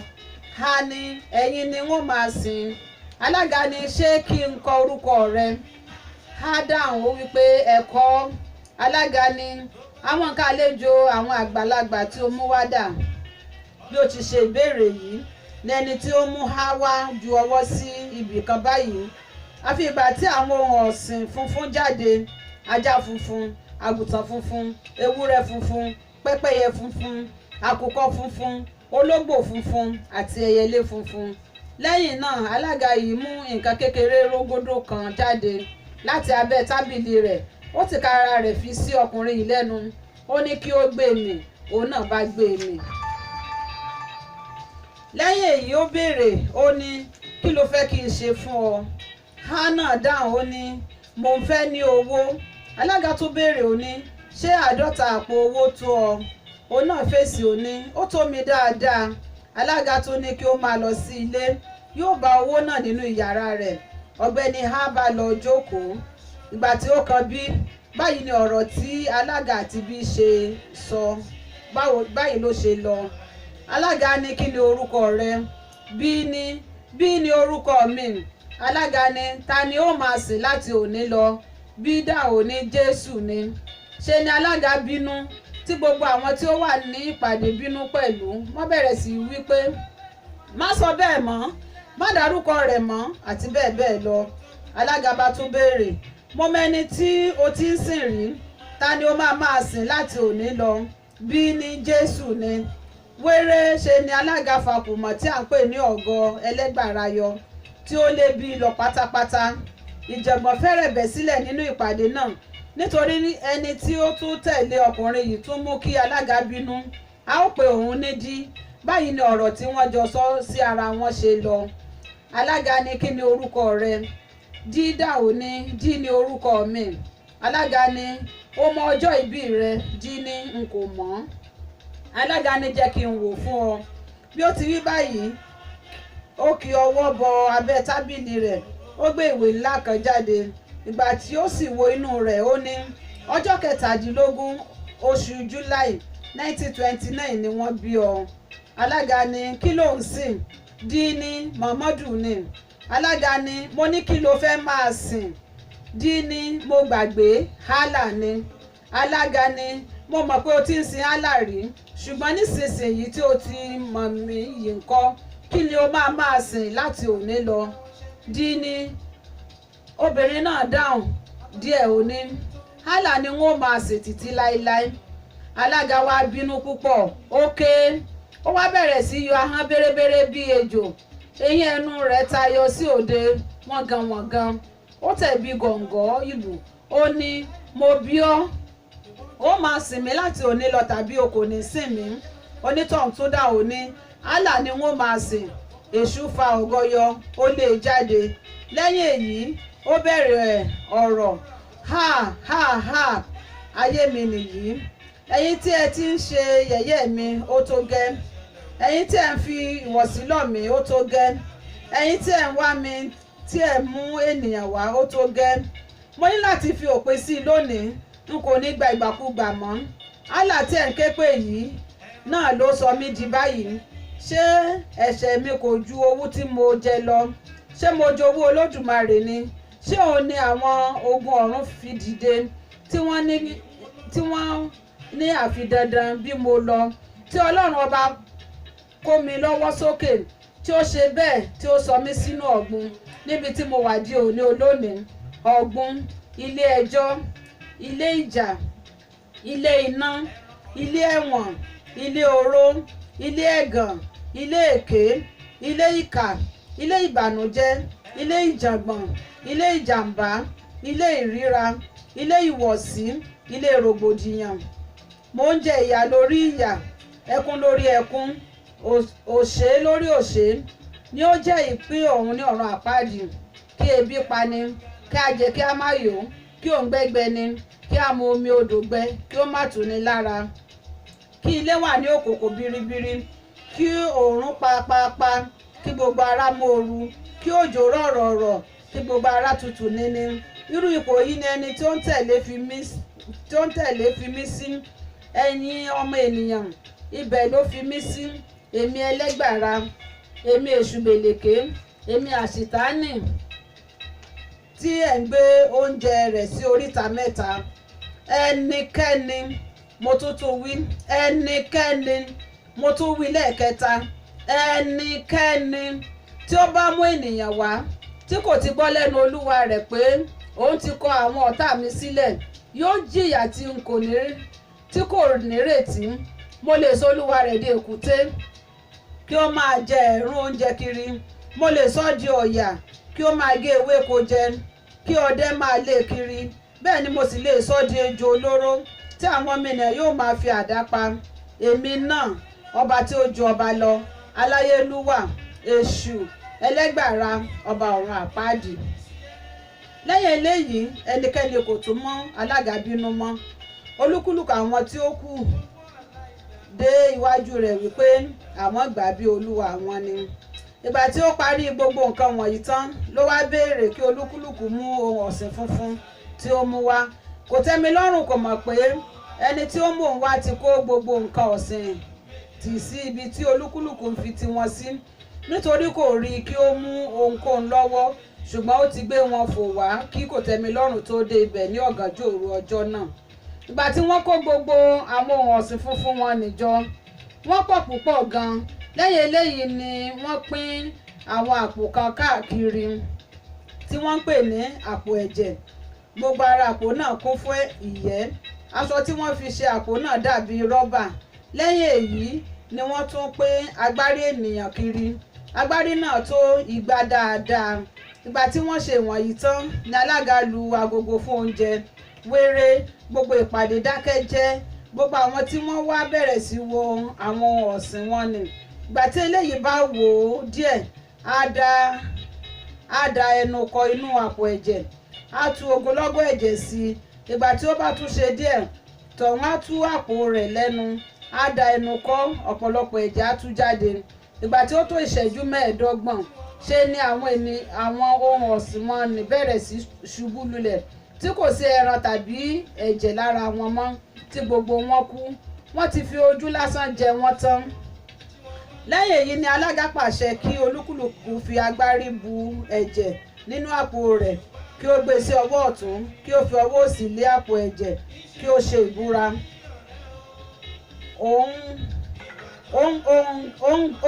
Á ní ẹ̀yin ni wọ́n máa sìn. Alága ní ṣé kí n kọ orúkọ rẹ? Á dáhùn ó wípé ẹ̀kọ́. Alága ní àwọn nǹkan àlejò àwọn àgbàlagbà tí ó mú wá dà. Bí ó ti ṣe ìbéèrè yìí lẹ́ni tí ó mú há wá ju ọwọ́ sí ibì kan báyìí. Àfi ìgbà tí àwọn ohun ọ̀sìn funfun jáde: ajá funfun, àgùntàn funfun, ewúrẹ́ funfun, pẹ́pẹ́yẹ funfun, àkùkọ funfun, ológbò funfun àti ẹyẹlé funfun. Lẹ́yìn náà alága yìí mú nǹkan kékeré rógódó kan jáde láti abẹ́ tábìlì rẹ̀. Ó tìka ara rẹ̀ fi sí ọkùnrin yìí lẹ́nu. Ó ní kí ó gbé mì, òun náà bá gbé mì. Lẹ́yìn èyí ó béèrè, ó ní kí ló fẹ́ kí n ṣe fún ọ? Hánà dáhùn ó ní mo ń fẹ́ ní owó. Alága tó béèrè ó ní ṣé 50 àpò owó tó ọ? Òun náà fèsì ó ní ó tó mi dáadáa. Alága tó ní kí ó máa lọ sí ilé, yóò bá owó náà nínú ìyàrá rẹ̀. Ọ̀gbẹ́ni Há bá lọ jókòó. Ìgbà tí ó kan bí, báyìí ni ọ̀rọ̀ tí alága àti bí ṣe sọ báyìí ló ṣe lọ. Alága ní kí ni orúkọ rẹ? Bí ni orúkọ mi. Alága ní ta ni ó máa sìn láti òní lọ? Bí dáhùn ní Jésù ni. Ṣe ni alága bínú tí gbogbo àwọn tí ó wà ní ìpàdé bínú pẹ̀lú. Wọ́n bẹ̀rẹ̀ sí wí pé má sọ bẹ́ẹ̀ mọ́, má dárúkọ rẹ̀ mọ́ àti bẹ́ẹ̀ bẹ́ẹ̀ lọ. Alága bá tún béèrè, mo mẹ́ni tí o ti ń sìn rí, ta ni ó máa sìn láti òní lọ? Bí ní Jésù ni. Wéré ṣe ni alága fakùmọ̀ tí à ń pè ní ọ̀gọ ẹlẹ́gbàrayọ tí ó lé bí lọ pátápátá. Ìjọ̀gbọ̀n fẹ́rẹ̀ bẹ́ sílẹ̀ nínú ìpàdé náà nítorí ẹni tí ó tún tẹ̀lé ọkùnrin yìí tún mú kí alága bínú. A ó pe òun nídìí. Báyìí ni ọ̀rọ̀ tí wọ́n jọ sọ sí ara wọn ṣe lọ. Alága ní kí ni orúkọ rẹ? Dídà ò ní dí ni orúkọ mi. Alága ní ó mọ ọjọ́ ìbí rẹ? Dí ní n kò mọ̀. alága ní jẹ́ kí n wò fún ọ bí ó ti wí báyìí ó kì ọwọ́ bọ abẹ́ tábìlì rẹ̀ ó gbé ìwé ńlá kan jáde ìgbà tí ó sì wo inú rẹ̀ ó ní ọjọ́ 17 oṣù July 1929 ni wọ́n bí ọ. Alága ní kí ló ń sìn? Díìní Muhammadu ni. Alága ní mo ní kí ló fẹ́ máa sìn? Díìní mo gbàgbé Allah ni. Alága ní mo mọ̀ pé o ti ń sin Allah rí ṣùgbọ́n nísinsìnyí tí o ti mọ̀ mí yìí ńkọ́ kí ni o máa sìn láti òní lọ? Díìní obìnrin náà dáhùn díẹ̀ ó ní Allah ni wọ́n máa sìn títí láéláé. Alága wa bínú púpọ̀ ó wá bẹ̀rẹ̀ sí yọ ahọ́n bérebére bí ejò eyín ẹnu rẹ̀ tayọ sí òde wọ̀ngànwọ̀ngàn ó tẹ̀bi gọ̀ǹgọ̀ ìlú ó ní mo bí ọ́ ó máa sìn mí láti òní lọ tàbí o kò ní sìn mí. Onítọ̀hún tó dá ó ní Allah ni wọ́n máa sìn. Èṣù fa ògọyọ ó lé jáde. Lẹ́yìn èyí ó bẹ̀rẹ̀ ọ̀rọ̀ ha ayé mi nìyí. Ẹ̀yin tí ẹ ti ń ṣe yẹ̀yẹ́ mi ó tó gẹ́. Ẹ̀yin tí ẹ ń fi ìwọ̀sí lọ̀ mí ó tó gẹ́. Ẹ̀yin tí ẹ ń wá mi tí ẹ mú ènìyàn wá ó tó gẹ́. Mo ní láti fi òpin sí i lónìí n kò ní gba ìgbàkúgbà mọ́. Allah tí ẹ ń ké pè yìí náà ló sọ mí di báyìí. Ṣé ẹ̀ṣẹ̀ mi kò ju owú tí mo jẹ lọ? Ṣé mo jowú Olódùmarè ni? Ṣé òun ni àwọn ogun ọ̀run fi dìde tí wọ́n ní àfi dandan bí mo lọ tí Ọlọ́run ọba kó mi lọ́wọ́ sókè tí ó ṣe bẹ́ẹ̀ tí ó sọ mí sínú ọ̀gbun níbi tí mo wà di òní olónìí. Ọ̀gbun, ilé ẹjọ́, ilé ìjà, ilé iná, ilé ẹ̀wọ̀n, ilé oró, ilé ẹ̀gàn, ilé èké, ilé ìkà, ilé ìbànújẹ́, ilé ìjàngbọ̀n, ilé ìjàmbá, ilé ìríra, ilé ìwọ̀sí, ilé rògbòdìyàn. Mo ń jẹ ìyà lórí ìyà, ẹkún lórí ẹkún, òṣè lórí òṣè ni ó jẹ́ ìpín òun ní ọ̀run àpáàdì. Kí ebi pani, kí a jẹ kí a má yó, kí òǹgbẹ gbẹni, kí a mu omi odò gbẹ kí ó má tù ní lára. Kí ilé wà ní òkùnkùn biribiri, kí òòrùn pa, kí gbogbo ara mọ́oru, kí òjò rọ̀rọ̀rọ̀, kí gbogbo ara tutù níní. Irú ipò yìí ni ẹni tí ó ń tẹ̀lé fi mí sí. Ẹ̀yin ọmọ ènìyàn, ibẹ̀ ló fi mí sí. Èmi ẹlẹ́gbàrà, èmi èṣù gbèlèké, èmi àṣìtánì tí ẹ̀ ń gbé oúnjẹ rẹ̀ sí oríta mẹ́ta. Ẹnikẹ́ni, mo tún wí, ẹnikẹ́ni, mo tún wí lẹ́ẹ̀kẹta, ẹnikẹ́ni tí ó bá mú ènìyàn wá tí kò ti gbọ́ lẹ́nu olúwa rẹ̀ pé òun ti kọ àwọn ọ̀tá mi sílẹ̀ yóò jìyà tí kò nírètí. Mo lè sọ olúwa rẹ̀ di èkúté kí ó máa jẹ ẹ̀rún oúnjẹ kiri. Mo lè sọ di ọ̀yà kí ó máa gé ewéko jẹ kí ọdẹ máa lé kiri. Bẹ́ẹ̀ ni mo sì lè sọ di ejò olóró tí àwọn ọmọ ènìyàn yóò máa fi àdá pa. Èmi náà ọba tí ó ju ọba lọ, aláyélúwà, èṣù ẹlẹ́gbàrà, ọba ọ̀run àpáàdì. Lẹ́yìn eléyìí ẹnikẹ́ni kò tún mọ́ alága bínú mọ́. Olúkúlùkù àwọn tí ó kù dé iwájú rẹ̀ wípé àwọn gbà bí olúwa àwọn ni. Ìgbà tí ó parí gbogbo nǹkan wọ̀nyí tán ló wá béèrè kí olúkúlùkù mú ohun ọ̀sìn funfun tí ó mú wá. Kò tẹ́mi lọ́rùn kò mọ̀ pé ẹni tí ó mú òun wá ti kó gbogbo nǹkan ọ̀sìn tì sí ibi tí olúkúlùkù ń fi tiwọn sí nítorí kò rí kí ó mú ohunkóhun lọ́wọ́ ṣùgbọ́n ó ti gbé wọn fò wá kí kò tẹ́mi lọ́rùn tó dé ibẹ̀ ní ọ̀gànjọ́ òru ọjọ́ náà. Ìgbà tí wọ́n kó gbogbo àwọn ohun ọ̀sìn funfun wọn níjọ wọ́n pọ̀ púpọ̀ gan. Lẹ́yìn eléyìí ni wọ́n pín àwọn àpò kan káàkiri tí wọ́n ń pè ní àpò ẹ̀jẹ̀. Gbogbo ara àpò náà kún fún ìyẹ́. Aṣọ tí wọ́n fi ṣe àpò náà dàbí rọ́bà. Lẹ́yìn èyí ni wọ́n tún pín agbárí ènìyàn kiri. Agbárí náà tó igba dáadáa. Ìgbà tí wọ́n ṣe ìwọ̀nyí tán ni alága lu agogo fún oúnjẹ. Wéré gbogbo ìpàdé dákẹ́ jẹ́. Gbogbo àwọn tí wọ́n wá bẹ̀rẹ̀ sí wo àwọn ọ̀sìn wọn ni. Ìgbà tí eléyìí bá wò ó díẹ̀ á da ẹnu kọ inú àpò ẹ̀jẹ̀, á tú ogunlọ́gọ̀ ẹ̀jẹ̀ sí i. Ìgbà tí ó bá tún ṣe díẹ̀ tọ̀hún á tú àpò rẹ̀ lẹ́nu, á da ẹnu kọ́, ọ̀pọ̀lọpọ̀ ẹ̀jẹ̀ á tú jáde. Ìgbà tí ó tó ìṣẹ́jú 15 ṣe ni àwọn ohun ọ̀sìn wọn ní bẹ̀rẹ̀ sí ṣubú lulẹ̀ tí kò sí ẹran tàbí ẹ̀jẹ̀ lára wọn mọ́, tí gbogbo wọn kú. Wọ́n ti fi ojú lásán jẹ wọ́n tán. Lẹ́yìn èyí ni alága pàṣẹ kí olúkúlùkù fi agbárí bu ẹ̀jẹ̀ nínú àpò rẹ̀, kí ó gbé sí ọwọ́ ọ̀tún, kí ó fi ọwọ́ òsì lé àpò ẹ̀jẹ̀, kí ó ṣe ìbúra.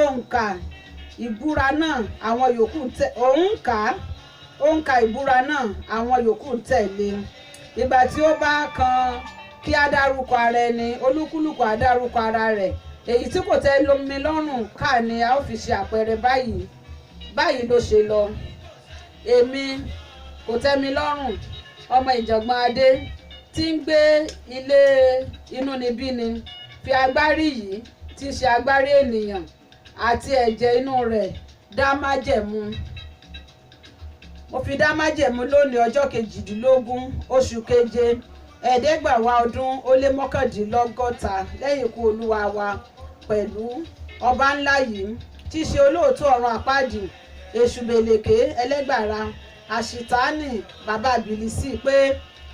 Òǹkà ìbúra náà àwọn yòókù òǹkà ìbúra náà àwọn yòókù tẹ̀lé. Ìgbà tí ó bá kan kí á dárúkọ ara ẹni, olúkúlùkù á dárúkọ ara rẹ̀. Èyí tí kò tẹ́ mi lọ́rùn ká ni a ó fi ṣe àpẹẹrẹ báyìí ló ṣe lọ. Èmi kò tẹ́ mi lọ́rùn, ọmọ ìjọ̀gbọ́n Adé tí ń gbé ilé inúnibíni, fi agbárí yìí tí ṣe agbárí ènìyàn àti ẹ̀jẹ̀ inú rẹ̀ dá májẹ̀mú. Mo fi dá májẹ̀mú lónìí ọjọ́ 18 oṣù keje 1969 lẹ́yìn ikú Olúwa wa, pẹ̀lú ọba ńlá yìí tí ṣe olóòtú ọ̀run àpáàdì, èṣù bèlèké ẹlẹ́gbàrà, àṣìtáànì bàbá bìlísì, pé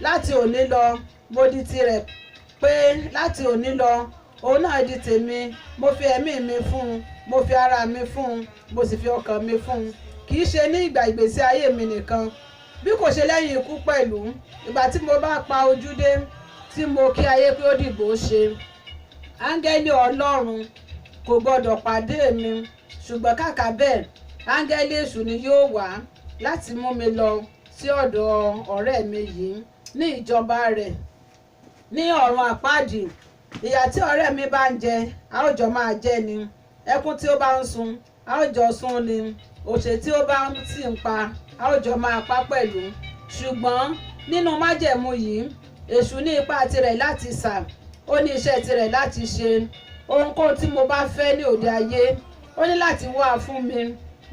láti òní lọ mo di tirẹ̀, pé láti òní lọ òun náà di tèmi. Mo fi ẹ̀mí mi fún un, mo fi ara mi fún un, mo sì fi ọkàn mi fún un. Kì í ṣe ní ìgbà ìgbésí ayé mi nìkan, bí kò ṣe lẹ́yìn ikú pẹ̀lú. Ìgbà tí mo bá pa ojú dé, tí mo kí ayé pé ó dìgbò ṣe. Áńgẹ́lì Ọlọ́run kò gbọdọ̀ pàdé mi, ṣùgbọ́n kàkà bẹ́ẹ̀ áńgẹ́lì èṣù ni yóò wá láti mú mi lọ sí ọ̀dọ̀ ọ̀rẹ́ mi yìí ní ìjọba rẹ̀ ní ọ̀run àpáàdì. Ìyà tí ọ̀rẹ́ mi bá ń jẹ, a ó jọ máa jẹ ni. Ẹkún tí ó bá ń sun, a ó jọ sun ni. Òṣè tí ó bá sì ń pa, a ó jọ máa pa pẹ̀lú. Ṣùgbọ́n nínú májẹ̀mú yìí, èṣù ní ipá tirẹ̀ láti sà, ó ní iṣẹ́ tirẹ̀ láti ṣe. Ohunkóhun tí mo bá fẹ́ ní òde ayé, ó ní láti wá fún mi.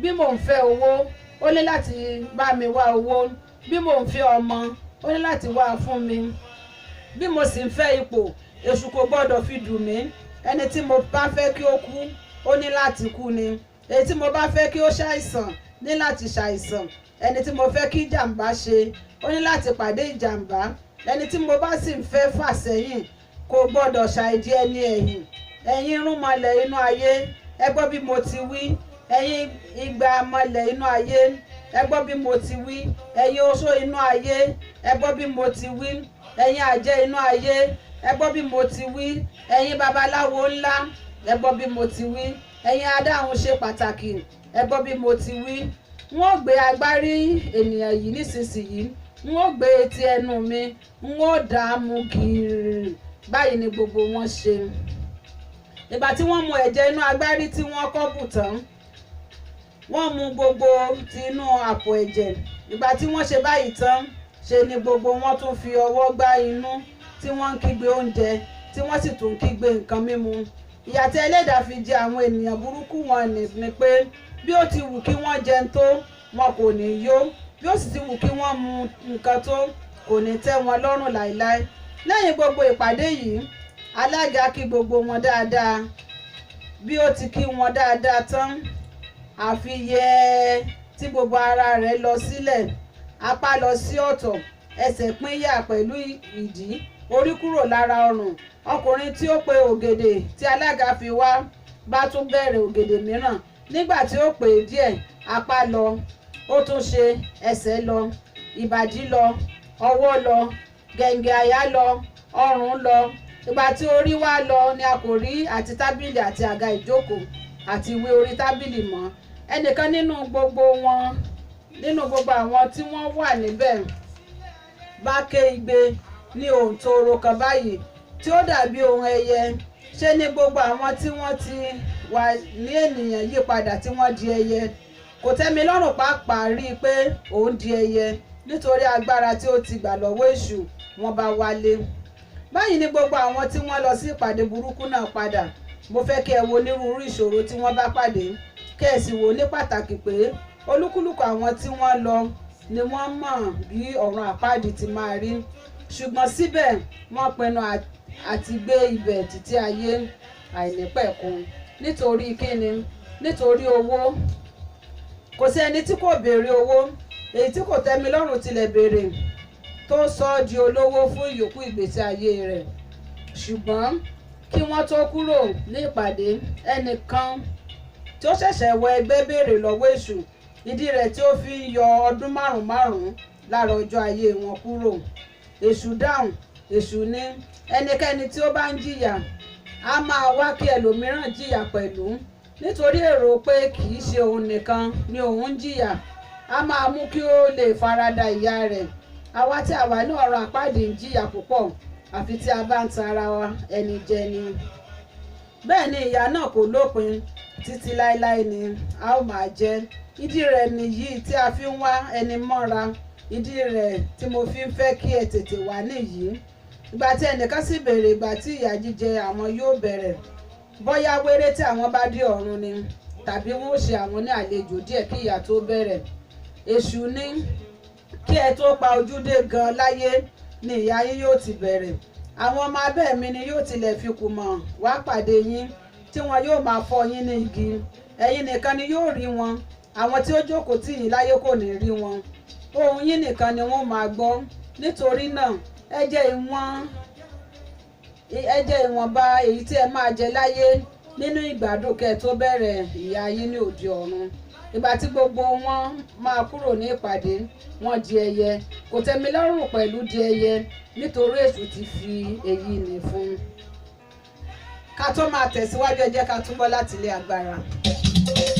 Bí mò ń fẹ́ owó, ó ní láti bá mi wá owó. Bí mò ń fẹ́ ọmọ, ó ní láti wá fún mi. Bí mo sì ń fẹ́ ipò, èṣù kò gbọdọ̀ fi dùn mí. Ẹni tí mo bá fẹ́ kí ó kú, ó ní láti kú ni. Èyí tí mo bá fẹ́ kí ó ṣàìsàn, ní láti ṣàìsàn. Ẹni tí mo fẹ́ kí ìjàmbá ṣe, ó ní láti pàdé ìjàmbá. Ẹni tí mo bá sì ń fẹ́ fà sẹ́yìn, kò gbọdọ̀ ṣàìdí ẹni ẹ̀yìn. Ẹ̀yin irúnmọlẹ̀ inú ayé, ẹ gbọ́ bí mo ti wí. Ẹ̀yin igba mọlẹ̀ inú ayé, ẹ gbọ́ bí mo ti wí. Ẹ̀yin oṣó inú ayé, ẹ gbọ́ bí mo ti wí. Ẹ̀yin àjẹ́ inú ayé, ẹ gbọ́ bí mo ti wí. Ẹ̀yin babaláwo ńlá, ẹ gbọ́ bí mo ti wí. Ẹ̀yin adáhùn ṣe pàtàkì, ẹ gbọ́ bí mo ti wí. Wọ́n gbé agbárí ènìyàn yìí nísinsìnyí, wọ́n gbé etí ẹnu mi, wọ́n dà á mú gìrì. Báyìí ni gbogbo wọn ṣe. Ìgbà tí wọ́n mu ẹ̀jẹ̀ inú agbárí tí wọ́n kọ́ bù tán, wọ́n mu gbogbo ti inú àpò ẹ̀jẹ̀. Ìgbà tí wọ́n ṣe báyìí tán, ṣe ni gbogbo wọn tún fi ọwọ́ gbá inú, tí wọ́n ń kígbe oúnjẹ, tí wọ́n sì tún kígbe nǹkan mímu. Ìyà tí ẹlẹ́dàá fi jẹ àwọn ènìyàn burúkú wọn ni pé bí ó ti wù kí wọ́n jẹun tó, wọn kò ní yó. Bí ó sì ti wù kí wọ́n mu nǹkan tó, kò ní tẹ́ wọn lọ́rùn láéláé. Lẹ́yìn gbogbo ìpàdé yìí, alága kí gbogbo wọn dáadáa. Bí ó ti kí wọn dáadáa tán, àfiyẹ́ tí gbogbo ara rẹ̀ lọ sílẹ̀, apá lọ sí ọ̀tọ̀, ẹsẹ̀ pínyà pẹ̀lú ìdí, orí kúrò lára ọrùn. Ọkùnrin tí ó pe ògèdè tí alága fi wá bá tún bẹ̀rẹ̀ ògèdè mìíràn. Nígbà tí ó pè é díẹ̀, apá lọ, ó tún ṣe ẹsẹ̀ lọ, ìbàdí lọ, ọwọ́ lọ, gẹ̀ǹgẹ̀ àyà lọ, ọrùn lọ. Ìgbà tí orí wá lọ ni a kò rí àti tábìlì àti àga ìjókòó àti ìwé orí tábìlì mọ́. Ẹnìkan nínú gbogbo àwọn tí wọ́n wà níbẹ̀ bá ké igbe ní ohùn tóoro kan báyìí tí ó dàbí ohùn ẹyẹ. Ṣé ní gbogbo àwọn tí wọ́n ti wà ní ènìyàn yí padà tí wọ́n di ẹyẹ. Kò tẹ́ mi lọ́rùn pàápàá rí i pé òun di ẹyẹ, nítorí agbára tí ó ti gbà lọ́wọ́ èṣù wọn bá wálé. Báyìí ni gbogbo àwọn tí wọ́n lọ sí ìpàdé burúkú náà padà. Mo fẹ́ kí ẹ wo onírúurú ìṣòro tí wọ́n bá pàdé, kí ẹ sì wò ní pàtàkì pé olúkúlùkù àwọn tí wọ́n lọ ni wọ́n mọ̀ bí ọ̀run àpáàdì ti máa rí. Ṣùgbọ́n síbẹ̀ wọ́n pinnu àti gbé ibẹ̀ títí ayé àìnípẹ̀kun. Nítorí kíni? Nítorí owó. Kò sí ẹni tí kò béèrè owó. Èyí tí kò tẹ́mi lọ́rùn tilẹ̀ béèrè tó sọ ọ́ di olówó fún ìyókù ìgbésí ayé rẹ̀. Ṣùgbọ́n kí wọ́n tó kúrò ní ìpàdé, ẹnìkan tí ó ṣẹ̀ṣẹ̀ wọ ẹgbẹ́ béèrè lọ́wọ́ èṣù ìdí rẹ̀ tí ó fi ń yọ ọdún márùn-ún lára ọjọ́ ayé wọn kúrò. Èṣù dáhùn, èṣù ní ẹnikẹ́ni tí ó bá ń jìyà á máa wá kí ẹlòmíràn jìyà pẹ̀lú. Nítorí èrò pé kì í ṣe òun nìkan ni òun ń jìyà á máa mú kí ó lè farada ìyà rẹ̀. Àwa tí a wà ní ọ̀run àpáàdì ń jìyà púpọ̀ àfi tí a bá ń tan ara wa ẹni jẹ ni. Bẹ́ẹ̀ ni ìyà náà kò lópin, títí láéláé ni a ó máa jẹ. Ìdí rẹ̀ nìyí tí a fi ń wá ẹni mọ́ra. Ìdí rẹ̀ tí mo fi ń fẹ́ kí ẹ tètè wá nìyí. Ìgbà tí ẹnìkan sì béèrè ìgbà tí ìyà jíjẹ àwọn yóò bẹ̀rẹ̀, bóyá wéré tí àwọn bá dé ọ̀run ni tàbí wọ́n ó ṣe àwọn ní àlejò díẹ̀ kí ìyà tó bẹ̀rẹ̀. Èṣù ní kí ẹ tó pa ojú dé gan láyé ni ìyà yín yóò ti bẹ̀rẹ̀. Àwọn ọmọ abẹ́ mi ni yóò tilẹ̀ fi kùmọ̀ wá pàdé yín tí wọn yóò máa fọ́ yín ní igi. Ẹ̀yin nìkan ni yóò rí wọn. Àwọn tí ó jókòó tì yín láyé kò ní rí wọn. Ohùn yín nìkan ni wọ́n máa gbọ́. Nítorí náà ẹ jẹ ìwọ̀nba èyí tí ẹ máa jẹ láyé nínú ìgbádùn kẹ́ tó bẹ̀rẹ̀ ìyà yín ní òde ọ̀run. Ìgbà tí gbogbo wọn máa kúrò ní ìpàdé, wọ́n di ẹyẹ. Kò tẹ́mi lọ́rùn pẹ̀lú di ẹyẹ nítorí èṣù ti fi èyí nì fún. Ká tó máa tẹ̀síwájú, ẹ jẹ́ ká túbọ̀ láti ilé agbára.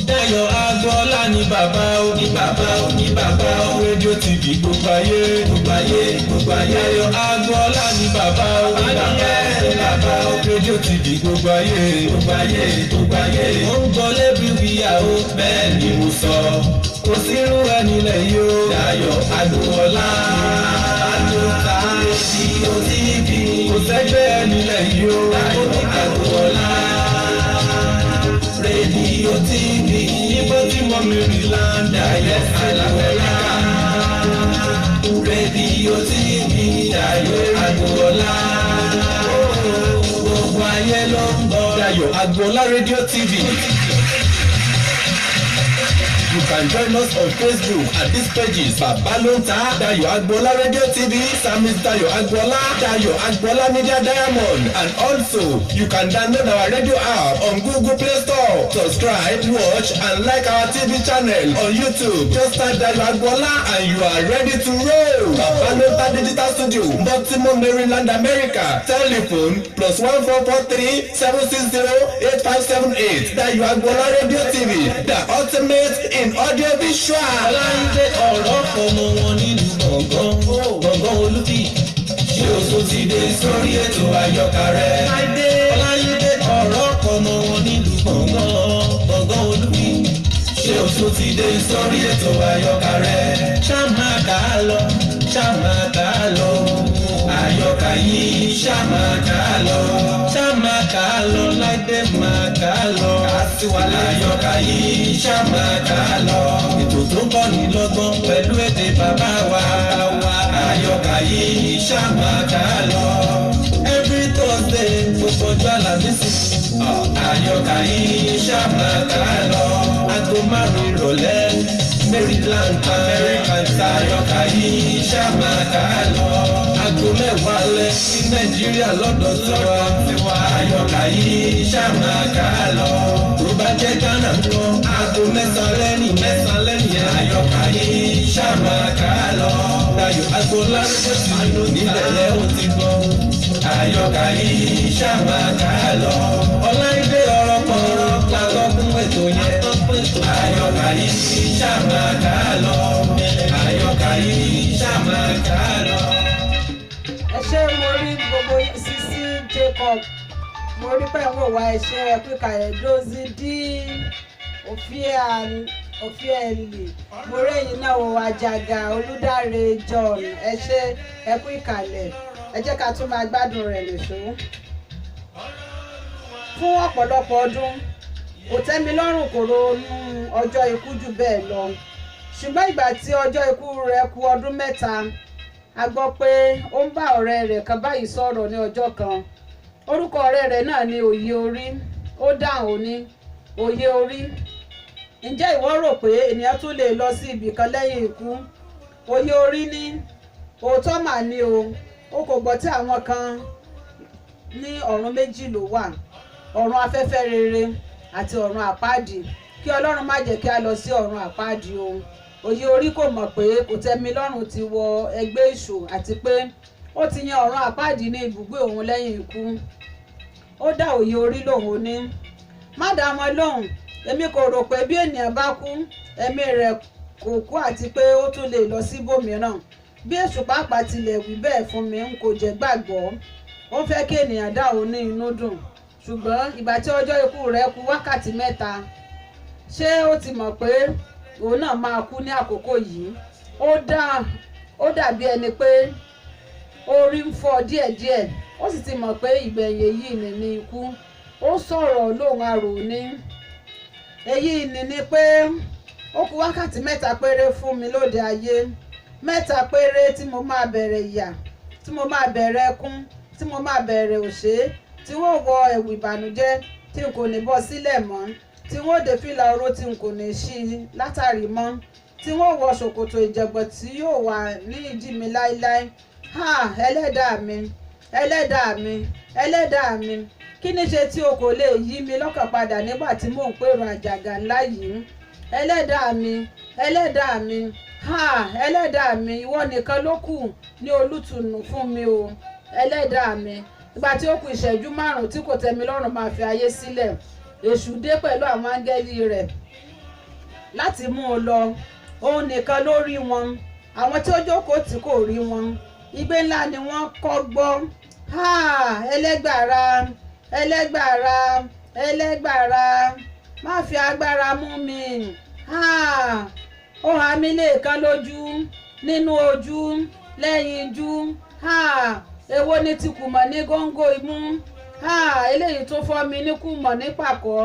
Dayọ̀ Agbọ́lá ni bàbá o, ní bàbá o, ní bàbá o. Rédíò TV gbogbo ayé, gbogbo ayé, gbogbo ayé. Dayọ̀ Agbọ́lá ni bàbá o, ní bàbá o, ní bàbá o. Rédíò TV gbogbo ayé, gbogbo ayé, gbogbo ayé. Ó ń gbọ́ lẹ́bíwíyà o, bẹ́ẹ̀ ni mo sọ. Kò sí irú ẹni lẹ́yìn o. Dayọ̀ Agbọ́lá àlùkà Rédíò TV. Kò sẹ́gbẹ́ ẹni lẹ́yìn o. Dayọ̀ Agbọ́lá Rédíò TV. Ibo tí mo Maryland Dayọ̀ Agbọ́lá. Rédíò TV Dayọ̀ Agbọ́lá. Gbogbo ayé ló ń gbọ́ Dayọ̀ Agbọ́lá Rédíò TV. You can join us on Facebook at these pages: Babalonta, Dayọ̀ Agbọ́lá Radio TV, Samis Dayọ̀ Agbọ́lá, Dayọ̀ Agbọ́lá Media Diamond, and also you can download our radio app on Google Play Store. Subscribe, watch, and like our TV channel on YouTube. Just type Dayọ̀ Agbọ́lá and you are ready to roll. Babalonta Digital Studio, Baltimore, Maryland, America. Telephone +1443 760 8578. Dayọ̀ Agbọ́lá Radio TV, the ultimate in audio visual. Ọláyídé ọ̀rọ̀ ọmọ wọn nílùú gbọ̀ngàn Olúfi. Ṣé o tún ti dé sórí ètò àyọkà rẹ̀? Ọláyídé ọ̀rọ̀ ọmọ wọn nílùú gbọ̀ngàn Olúfi. Ṣé o tún ti dé sórí ètò àyọkà rẹ̀? Ṣá máa kà á lọ, ṣá máa kà á lọ. Àyọkà yìí ṣá máa kà á lọ. Ṣá máa kà á lọ, Láìdé máa kà á lọ. Àyọkà yìí ṣá máa kà á lọ. Ètò tó ń kọ́ ni lọ́gbọ́n pẹ̀lú èdè bàbá wa. Àyọkà yìí ṣá máa kà á lọ. Every Thursday gbogbo ọjọ́ Àlàmísì. Àyọkà yìí ṣá máa kà á lọ. Aago 5 ìrọ̀lẹ́ Maryland America. Àyọkà yìí ṣá máa kà á lọ. Aago 10 alẹ́ ní Nàìjíríà lọ́dọ̀ tiwa. Àyọkà yìí ṣá máa kà á lọ. Tó bá jẹ́ Ghana ńkọ́, aago 9 lẹ́yìn Àyọkà yìí ṣá máa kà á lọ. Dayọ̀ Agbọ́lá Rédíò TV nílẹ̀ yẹn ó ti gbọ́. Àyọkà yìí ṣá máa kà á lọ. Ọláìdé ọ̀rọ̀ pọ̀rọ̀ lágọ́gún ètò yẹn. Àyọkà yìí ṣá máa kà á lọ. Àyọkà yìí ṣá máa kà á lọ. Ẹ ṣé mo rí gbogbo Sisi Jacob, mo rí pé wọ́n wá ẹ̀ṣẹ́ ẹ̀píkà ẹ̀dọ́sí dí Òfíẹ́lì, mo rí èyí náà wọ Àjàgà Olúdáre John. Ẹ ṣé ẹ kú ìkàlẹ̀. Ẹ jẹ́ ká tún máa gbádùn rẹ̀ nìṣó. Fún ọ̀pọ̀lọpọ̀ ọdún kò tẹ́mi lọ́rùn kò ronú ọjọ́ ikú jù bẹ́ẹ̀ lọ. Ṣùgbọ́n ìgbà tí ọjọ́ ikú rẹ̀ kù ọdún 3, a gbọ́ pé ó ń bá ọ̀rẹ́ rẹ̀ kan báyìí sọ̀rọ̀ ní ọjọ́ kan. orúkọ ọ̀rẹ́ rẹ̀ náà ni òye orí. Ó dáhùn ó ní òye orí. Ǹjẹ́ ìwọ rò pé ènìyàn tún lè lọ sí ibì kan lẹ́yìn ikú? Òye orí ní òótọ́ mà ní o kò gbọ́ tí àwọn kan ní ọ̀run méjì ló wà, ọ̀run afẹ́fẹ́ rere àti ọ̀run àpáàdì. Kí Ọlọ́run má jẹ́ kí a lọ sí ọ̀run àpáàdì o. Òye orí kò mọ̀ pé kò tẹ́mi lọ́rùn ti wọ ẹgbẹ́ èṣù àti pé ó ti yan ọ̀run àpáàdì ní ibùgbé òun lẹ́yìn ikú. Ó dá òye orí lóhùn ní má dá wọn lóhùn, èmi kò rò pé bí ènìyàn bá kú ẹ̀mí rẹ̀ kò kú àti pé ó tún lè lọ síbòmíràn. Bí èṣù pàápàá tilẹ̀ wí bẹ́ẹ̀ fún mi n kò jẹ́ gbàgbọ́. Ó fẹ́ kí ènìyàn dá òun ní inú dùn, ṣùgbọ́n ìgbà tí ọjọ́ ikú rẹ̀ kù wákàtí 3, ṣé ó ti mọ̀ pé òun náà máa kú ní àkókò yìí? Ó dàbí ẹni pé orí ń fọ́ díẹ̀díẹ̀, ó sì ti mọ̀ pé ìgbẹ̀yìn yìí ní ikú. Ó sọ̀rọ̀ lóhùn arò ní èyí ni pé ó kù wákàtí 3 péré fún mi lóde ayé, 3 péré tí mo máa bẹ̀rẹ̀ ìyà, tí mo máa bẹ̀rẹ̀ ẹkún, tí mo máa bẹ̀rẹ̀ òṣè, tí wọ́n wọ ẹ̀wù ìbànújẹ́ tí n kò ní bọ́ sílẹ̀ mọ́, tí wọ́n dé fìlà oró tí n kò ní ṣí látàrí mọ́, tí wọ́n wọ ṣòkòtò ìjẹ̀gbọ̀n tí yóò wà ní ìdí mi láéláé. Ẹlẹ́dàá mi, ẹlẹ́dàá mi, ẹlẹ́dàá mi, kí ní ṣe tí o kò lè yí mi lọ́kàn padà nígbà tí mò ń pèrò àjàgà ńlá yìí? Ẹlẹ́dàá mi, ẹlẹ́dàá mi, ẹlẹ́dàá mi, ìwọ nìkan ló kù ní olùtùnú fún mi o. Ẹlẹ́dàá mi, ìgbà tí ó kù ìṣẹ́jú 5 tí kò tẹ́mi lọ́rùn máa fi ayé sílẹ̀, èṣù dé pẹ̀lú àwọn áńgẹ́lì rẹ̀ láti mú un lọ. Òun nìkan ló rí wọn, àwọn tí ó jókòó tí kò rí wọn. Igbe ńlá ni wọ́n kọ́ gbọ́. Ẹlẹ́gbàrà, ẹlẹ́gbàrà, ẹlẹ́gbàrà, má fi agbára mú mi. Ó há mi lẹ́ẹ̀kan lójú, nínú ojú, lẹ́yìn ijú. Èwo ni ti kùmọ̀ ní góńgó imú? Eléyìí tó fọ́ mi ní kùmọ̀ ní pàkọ́.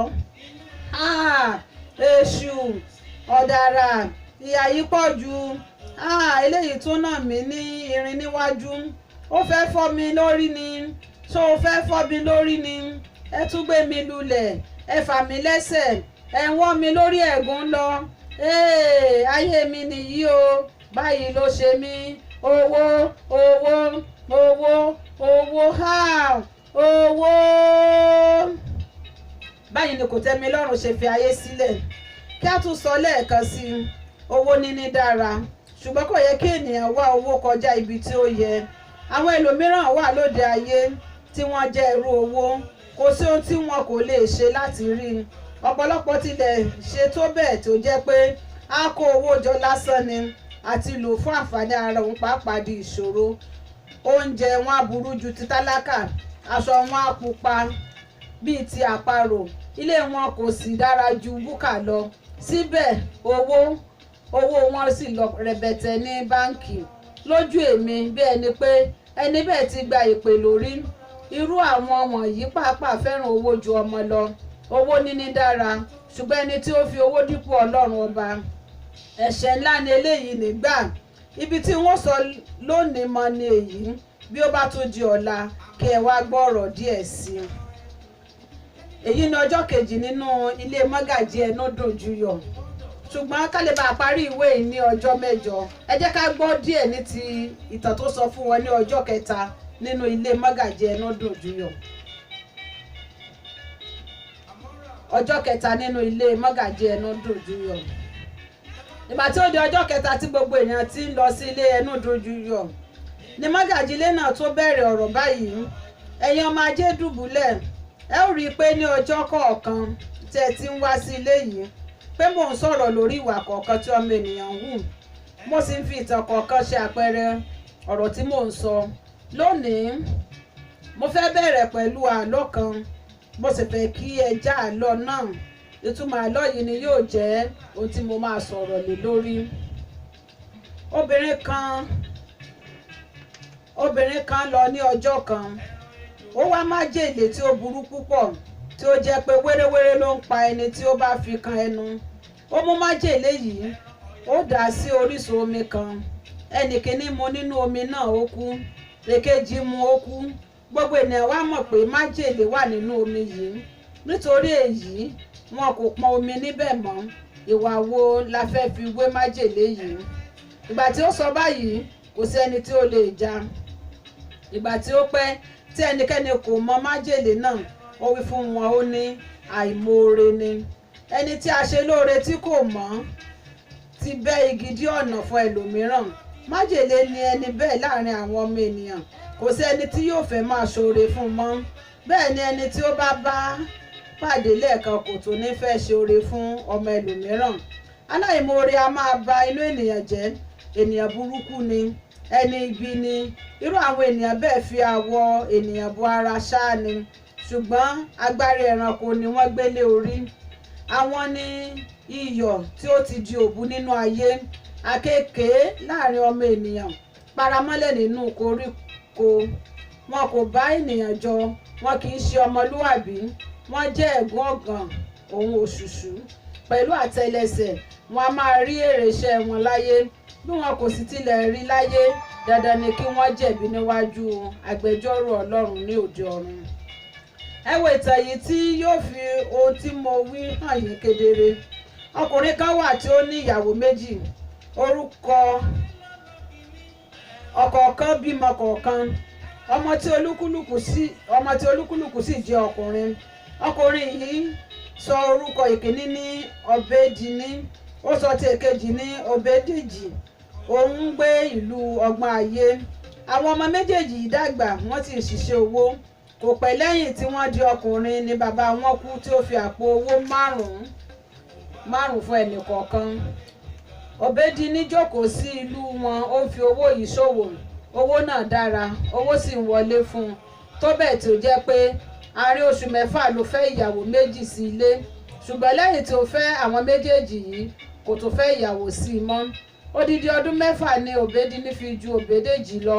Èṣù ọ̀dàrà, ìyà yìí pọ̀ jù. Eléyìí tó nà mí ní irin níwájú. Ó fẹ́ fọ́ mi lórí ni. Ṣó o fẹ́ fọ́ mi lórí ni? Ẹ tún gbé mi lulẹ̀, ẹ fà mí lẹ́sẹ̀, ẹ wọ́n mi lórí ẹ̀gún lọ. Ayé mi nìyí o, báyìí ló ṣe mí. Owó, owó, owó, owó, owó. Báyìí ni kò tẹ́mi lọ́rùn ṣe fi ayé sílẹ̀. Kí a tún sọ lẹ́ẹ̀kan sí i, owó níní dára, ṣùgbọ́n kò yẹ kí ènìyàn wá owó kọjá ibi tí ó yẹ. Àwọn ẹlòmíràn wà lóde ayé tí wọ́n jẹ́ ẹrú owó, kò sí ohun tí wọn kò lè ṣe láti rí. Ọ̀pọ̀lọpọ̀ tilẹ̀ ṣe tó bẹ́ẹ̀ tó jẹ́ pé a kó owó jọ lásán ni àti lò fún àǹfààní ara òun pàápàá di ìṣòro. Oúnjẹ wọn á burú ju ti tálákà, aṣọ wọn á pupa bíi ti àparò, ilé wọn kò sì dára ju búkà lọ. Síbẹ̀ owó wọn sì lọ rẹ̀bẹ̀tẹ̀ ní báǹkì. Lójú èmi bí ẹni pé ẹni bẹ́ẹ̀ ti gba ìpè lórí. Irú àwọn wọ̀nyí pàápàá fẹ́ràn owó ju ọmọ lọ. Owó níní dára, ṣùgbọ́n ẹni tí ó fi owó dípò Ọlọ́run ọba, ẹ̀ṣẹ̀ ńlá ni eléyìí nígbà. Ibi tí wọ́n sọ lónìí mọ́ ni èyí. Bí ó bá tún di ọ̀la, kí ẹ wá gbọ́ ọ̀rọ̀ díẹ̀ sí i. Èyí ni ọjọ́ kejì nínú ilé Mọ́gàjí Ẹnúdùnjuyọ̀. Ṣùgbọ́n ká lè bá parí ìwé yìí ní ọjọ́ mẹ́jọ, ẹ jẹ́ ká gbọ́ díẹ̀ ní ti ìtàn tó sọ fún wọn ní ọjọ́ 3 nínú ilé Mọ́gàjí Ẹnúdùnjuyọ̀. Ọjọ́ 3 nínú ilé Mọ́gàjí Ẹnúdùnjuyọ̀. Ìgbà tí ó di ọjọ́ 3 tí gbogbo èèyàn ti ń lọ sí ilé Ẹnúdùnjuyọ̀, ni Mọ́gàjí ilé náà tó bẹ̀rẹ̀ ọ̀rọ̀ báyìí. Ẹ̀yin ọmọ ajé dùbúlẹ̀, ẹ ó rí i pé ní ọjọ́ kọ̀ọ̀kan tí ẹ ti ń wá sí ilé yìí pé mò ń sọ̀rọ̀ lórí ìwà kọ̀ọ̀kan tí ọmọ ènìyàn ń hù. Mo sì ń fi ìtàn kọ̀ọ̀kan ṣe àpẹẹrẹ ọ̀rọ̀ tí mò ń sọ. Lónìí mo fẹ́ bẹ̀rẹ̀ pẹ̀lú àlọ́ kan. Mo sì fẹ́ kí ẹ já àlọ́ náà. Ìtumọ̀ àlọ́ yìí ni yóò jẹ́ ohun tí mo máa sọ̀rọ̀ lé lórí. Obìnrin kan lọ ní ọjọ́ kan. Ó wá májèlé tí ó burú púpọ̀, tí ó jẹ́ pé wéréwéré ló ń pa ẹni tí ó bá fi kan ẹnu. Ó mú májèlé yìí, ó dà á sí orísun omi kan. Ẹnì kìíní mu nínú omi náà, ó kú. Èkejì mu, ó kú. gbogbo ènìyàn wá mọ̀ pé májèlé wà nínú omi yìí. Nítorí èyí wọn kò pọn omi níbẹ̀ mọ́. Ìwà wo la fẹ́ fi wé májèlé yìí? Ìgbà tí ó sọ báyìí kò sí ẹni tí ó lè jà. Ìgbà tí ó pẹ́ tí ẹnikẹ́ni kò mọ májèlé náà, ó wí fún wọn, ó ní àìmoore ni. Ẹni tí a ṣe lóore tí kò mọ̀ ti bẹ́ igi dí ọ̀nà fún ẹlòmíràn. Májèlé ni ẹni bẹ́ẹ̀ láàrin àwọn ọmọ ènìyàn. Kò sí ẹni tí yóò fẹ́ máa ṣoore fún mọ́. Bẹ́ẹ̀ ni ẹni tí ó bá pàdé lẹ́ẹ̀kan kò tún ní fẹ́ ṣoore fún ọmọ ẹlòmíràn. Aláìmoore a máa ba inú ènìyàn jẹ́. Ènìyàn burúkú ni, ẹni ibi ni. Irú àwọn ènìyàn bẹ́ẹ̀ fi àwọ̀ ènìyàn bo ara ṣáá ni, ṣùgbọ́n agbárí ẹranko ni wọ́n gbé lé orí. Àwọn ni iyọ̀ tí ó ti di òbu nínú ayé, àkéekèé láàrin ọmọ ènìyàn, paramọ́lẹ̀ nínú koríko. Wọn kò bá ènìyàn jọ, wọn kì í ṣe ọmọlúwàbí. Wọ́n jẹ́ ẹ̀gún ọ̀gàn òun òṣùṣú. Pẹ̀lú àtẹ́lẹsẹ̀ wọn a máa rí èrè iṣẹ́ wọn láyé. Bí wọn kò sì tilẹ̀ rí láyé, dandan ni kí wọ́n jẹ̀bi níwájú agbẹjọ́rò Ọlọ́run ní òde ọ̀run. Ẹ wo ìtàn yìí tí yóò fi ohun tí mo wí hàn yín kedere. Ọkùnrin kan wà tí ó ní ìyàwó méjì. Orúkọ ọ̀kọ̀ọ̀kan bímọ kọ̀ọ̀kan. Ọmọ tí olúkúlùkù sì jẹ́ ọkùnrin. Ọkùnrin yìí sọ orúkọ ìkíní ní Ọbédíní, ó sọ ti èkejì ní Ọbédèjì. Òun ń gbé ìlú ọgbọ́n ayé. Àwọn ọmọ méjèèjì yìí dàgbà, wọ́n ti ṣiṣẹ́ owó. Kò pẹ́ lẹ́yìn tí wọ́n di ọkùnrin ni bàbá wọn kú, tí ó fi àpò owó márùn-ún fún ẹnì kọ̀ọ̀kan. Ọbédíní jókòó sí ìlú wọn, ó fi owó yìí ṣòwò. Owó náà dára, owó sì ń wọlé fún un, tó bẹ́ẹ̀ tí ó jẹ́ pé àárín oṣù mẹ́fà ló fẹ́ ìyàwó méjì sí ilé. Ṣùgbọ́n lẹ́yìn tí ó fẹ́ àwọn méjèèjì yìí, kò tún fẹ́ ìyàwó sí i mọ́. Odidi ọdún mẹ́fà ni Ọbédíní fi ju Ọbédèjì lọ.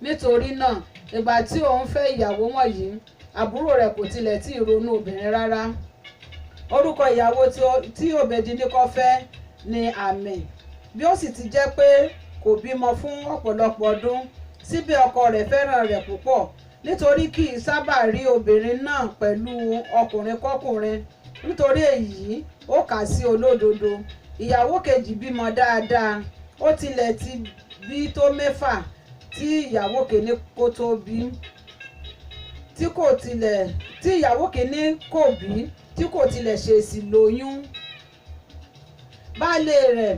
Nítorí náà, ìgbà tí òun fẹ́ ìyàwó wọ̀nyí, àbúrò rẹ̀ kò tilẹ̀ tí ì ronú obìnrin rárá. Orúkọ ìyàwó tí Ọbédíní kọ́ fẹ́ ni Àmì. Bí ó sì ti jẹ́ pé kò bímọ fún ọ̀pọ̀lọpọ̀ ọdún, síbẹ̀ ọkọ rẹ̀ fẹ́ràn rẹ̀ púpọ̀, nítorí kì í sábà rí obìnrin náà pẹ̀lú ọkùnrin kọ́kùnrin. Nítorí èyí ó kà sí olódodo. Ìyàwó kejì bímọ dáadáa. Ó tilẹ̀ ti bí tó 6 tí ìyàwó kìíní kó tó bí. Tí ìyàwó kìíní kò bí, tí kò tilẹ̀ ṣèèṣì lóyún. Baálé rẹ̀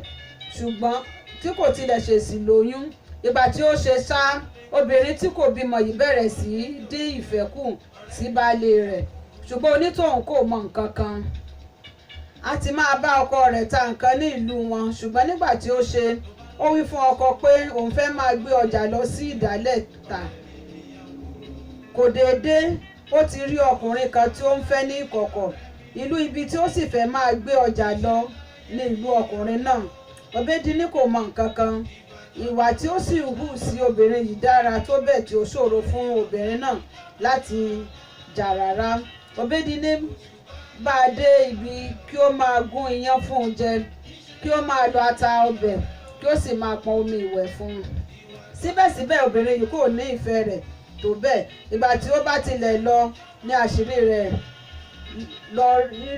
ṣùgbọ́n tí kò tilẹ̀ ṣèèṣì lóyún. Ìgbà tí ó ṣe ṣá, obìnrin tí kò bímọ yìí bẹ̀rẹ̀ sí í dín ìfẹ́ kù sí baálé rẹ̀. Ṣùgbọ́n onítọ̀hún kò mọ nǹkan kan. A ti máa bá ọkọ rẹ̀ ta nǹkan ní ìlú wọn, ṣùgbọ́n nígbà tí ó ṣe, ó wí fún ọkọ pé òun fẹ́ máa gbé ọjà lọ sí ìdálẹ̀ ta. Kò déédéé, ó ti rí ọkùnrin kan tí ó ń fẹ́ ní ìkọ̀kọ̀. Ìlú ibi tí ó sì fẹ́ máa gbé ọjà lọ ní ìlú ọkùnrin náà. Ọbédíní kò mọ nǹkan kan. Ìwà tí ó sì hù sí obìnrin yìí dára tó bẹ́ẹ̀ tí ó ṣòro fún obìnrin náà láti jà rárá. Ọbédíní bá a dé ibi kí ó máa gún iyán fún un jẹ, kí ó máa lọ ata ọbẹ̀, kí ó sì máa pọn omi ìwẹ̀ fún un. Síbẹ̀síbẹ̀ obìnrin yìí kò ní ìfẹ́ rẹ̀ tó bẹ́ẹ̀. Ìgbà tí ó bá tilẹ̀ lọ ní àṣírí rẹ̀ lọ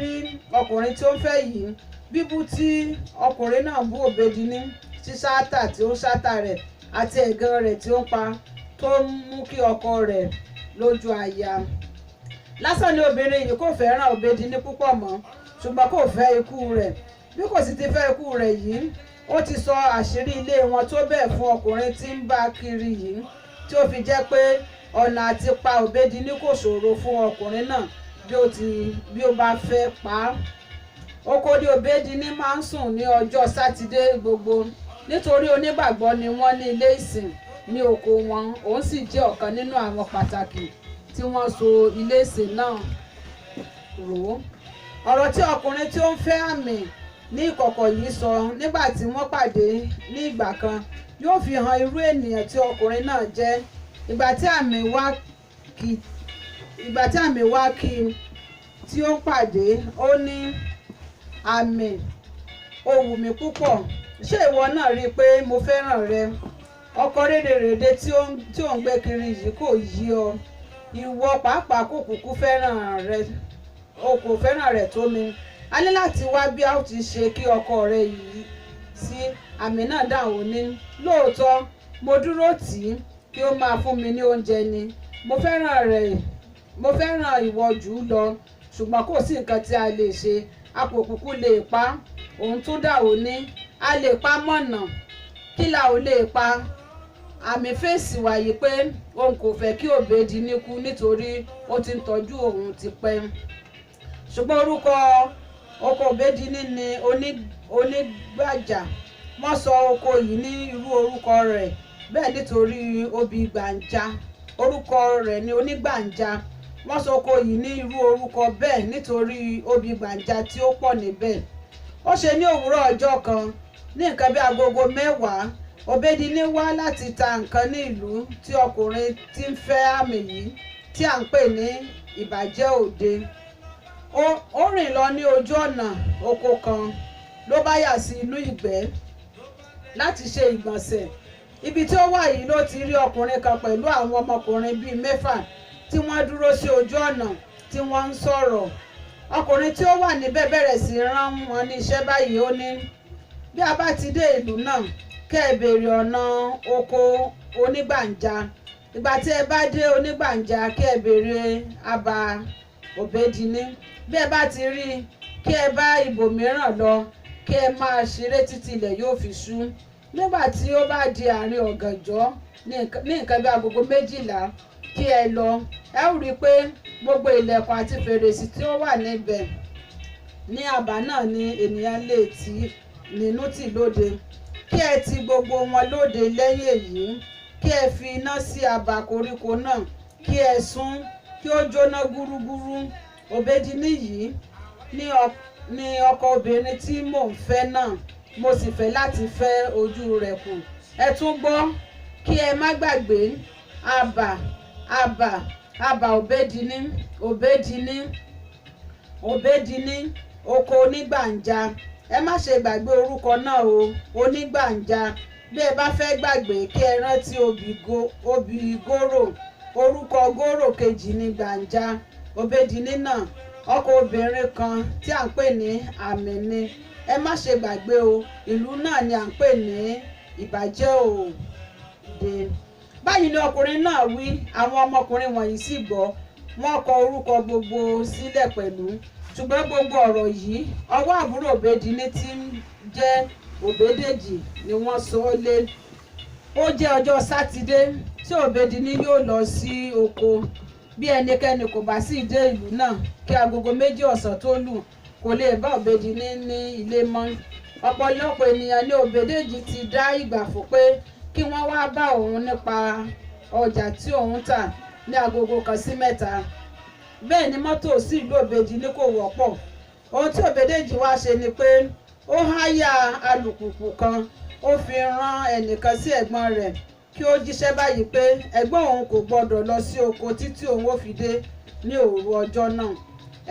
rí ọkùnrin tí ó ń fẹ́ yìí. Bíbú tí ọkùnrin náà bú Ọbédíní, ṣíṣátà tí ó ń ṣátà rẹ̀ àti ẹ̀gàn rẹ̀ tí ó ń pa, tó ń mú kí ọkọ rẹ̀ lójú aya. Lásán ni obìnrin yìí kò fẹ́ràn Ọbédíní púpọ̀ mọ́, ṣùgbọ́n kò fẹ́ ikú rẹ̀. Bí kò sì ti fẹ́ ikú rẹ̀ yìí, ó ti sọ àṣírí ilé wọn tó bẹ́ẹ̀ fún ọkùnrin tí ń bá kiri yìí, tí ó fi jẹ́ pé ọ̀nà àti pa Ọbédíní kò ṣòro fún ọkùnrin náà bí ó bá fẹ́ pa á. Oko ni Ọbédíní máa ń sùn ní ọjọ́ Sátidé gbogbo, nítorí onígbàgbọ́ ni wọ́n ní ilé ìsìn ní oko wọn. Òun sì jẹ́ ọ̀kan nínú àwọn pàtàkì tí wọ́n so ilé ìsìn náà rò. Ọ̀rọ̀ tí ọkùnrin tí ó ń fẹ́ Àmì ní ìkọ̀kọ̀ yìí sọ nígbà tí wọ́n pàdé ní ìgbà kan yóò fi hàn irú ènìyàn tí ọkùnrin náà jẹ́. Ìgbà tí Àmì wá kí tí ó ń pàdé, ó ní, Àmì, ó wù mí púpọ̀. Ṣé ìwọ náà rí i pé mo fẹ́ràn rẹ? Ọkọ rédèrèdè tí ò ń gbé kiri yìí kò yí ọ. ìwọ pàápàá kò kúkú fẹ́ràn rẹ̀ o kò fẹ́ràn rẹ̀ tó mi. A ní láti wá bí a ó ti ṣe kí ọkọ rẹ yìí sí. Àmì náà dáhùn ní lóòótọ́ mo dúró tì í kí ó máa fún mi ní oúnjẹ ni. Mo fẹ́ràn ìwọ jù ú lọ ṣùgbọ́n kò sí nǹkan tí a lè ṣe. A kò kúkú lè pa. Òun tún dáhùn ní a lè pa mọ̀nà kí la ò lè pa. Àmì fèsì wàyí pé òun kò fẹ́ kí Òbédìní kú nítorí ó ti ń tọ́jú òun tipẹ́. Ṣùgbọ́n orúkọ oko Òbédìní ni onígbàjà. Wọ́n sọ oko yìí ní irú orúkọ rẹ̀ bẹ́ẹ̀ nítorí obì gbàǹjà. Orúkọ rẹ̀ ni onígbàǹjà. Wọ́n sọ oko yìí ní irú orúkọ bẹ́ẹ̀ nítorí obì gbàǹjà tí ó pọ̀ níbẹ̀. Ó ṣe ní òwúrọ̀ ọjọ́ kan ní nǹkan bí agogo 10 Òbédìní wá láti ta nǹkan ní ìlú tí ọkùnrin tí ń fẹ́ àmì yìí tí à ń pè ní ìbàjẹ́ òde. Ó rìn lọ ní ojú ọ̀nà oko kan ló bá yà sí inú ìgbẹ́ láti ṣe ìgbọ̀nsẹ̀. Ibi tí ó wà yìí ló ti rí ọkùnrin kan pẹ̀lú àwọn ọmọkùnrin bíi 6 tí wọ́n dúró sí ojú ọ̀nà tí wọ́n ń sọ̀rọ̀. Ọkùnrin tí ó wà níbẹ̀ bẹ̀rẹ̀ sí rán wọn ní iṣẹ́ báyìí. Ó ní bí a bá ti dé ìlú náà kẹ́ ẹ béèrè ọ̀nà oko onígbàǹjà. Ìgbà tí ẹ bá dé onígbàǹjà kẹ́ ẹ béèrè àbá Òbédìní. Bí ẹ bá ti rí i kí ẹ bá ibòmíràn lọ kí ẹ máa ṣeré títí ilẹ̀ yóò fi ṣú. Nígbà tí ó bá di àárín ọ̀gànjọ́ ní nǹkan bí agogo 12 kí ẹ lọ. Ẹ ó rí i pé gbogbo ilẹ̀kùn àti fèrèsé tí ó wà níbẹ̀ ní àbá náà ni ènìyàn lè tì nínú tì lóde. Kí ẹ ti gbogbo wọn lóde. Lẹ́yìn èyí kí ẹ fi iná sí àbá koríko náà kí ẹ sún kí ó jóná gúrúgúrú. Òbédìní yìí ní ọkọ obìnrin tí mò ń fẹ́ náà mo sì fẹ́ láti fẹ́ ojú rẹ̀ kù. Ẹ tún gbọ́ kí ẹ má gbàgbé àbá Òbédìní oko onígbàǹjà. Ẹ má ṣe gbàgbé orúkọ náà o, onígbàǹjà. Bí ẹ bá fẹ́ gbàgbé kí ẹ rántí obì góró. Orúkọ góró kejì ní gbàǹjà. Òbédìní náà ọkọ obìnrin kan tí à ń pè ní àmì ni. Ẹ má ṣe gbàgbé o, ìlú náà ni à ń pè ní ìbàjẹ́ òde. Báyìí ni ọkùnrin náà wí. Àwọn ọmọkùnrin wọ̀nyí sì gbọ́. Wọ́n kọ orúkọ gbogbo sílẹ̀ pẹ̀lú. Ṣùgbọ́n gbogbo ọ̀rọ̀ yìí ọwọ́ àbúrò Òbédìní tí ń jẹ́ Òbédèjì ni wọ́n sọ ọ́ lé. Ó jẹ́ ọjọ́ Sátidé tí Òbédìní yóò lọ sí oko. Bí ẹnikẹ́ni kò bá sì dé ìlú náà kí agogo 2 ọ̀sán tó lù kò lè bá Òbédìní ní ilé mọ́. Ọ̀pọ̀lọpọ̀ ènìyàn ní Òbédèjì ti dá ìgbà fún pé kí wọ́n wá bá òun nípa ọjà tí òun tà ní agogo 1 sí 3. Bẹ́ẹ̀ ni mọ́tò sí ìlú Òbédìní kò wọ́pọ̀. Ohun tí Òbédèjì wá ṣe ni pé ó háyà alùpùpù kan. Ó fi rán ẹnìkan sí ẹ̀gbọ́n rẹ̀ kí ó jíṣẹ́ báyìí pé ẹ̀gbọ́n òun kò gbọdọ̀ lọ sí oko títí òun ó fi dé ní òru ọjọ́ náà.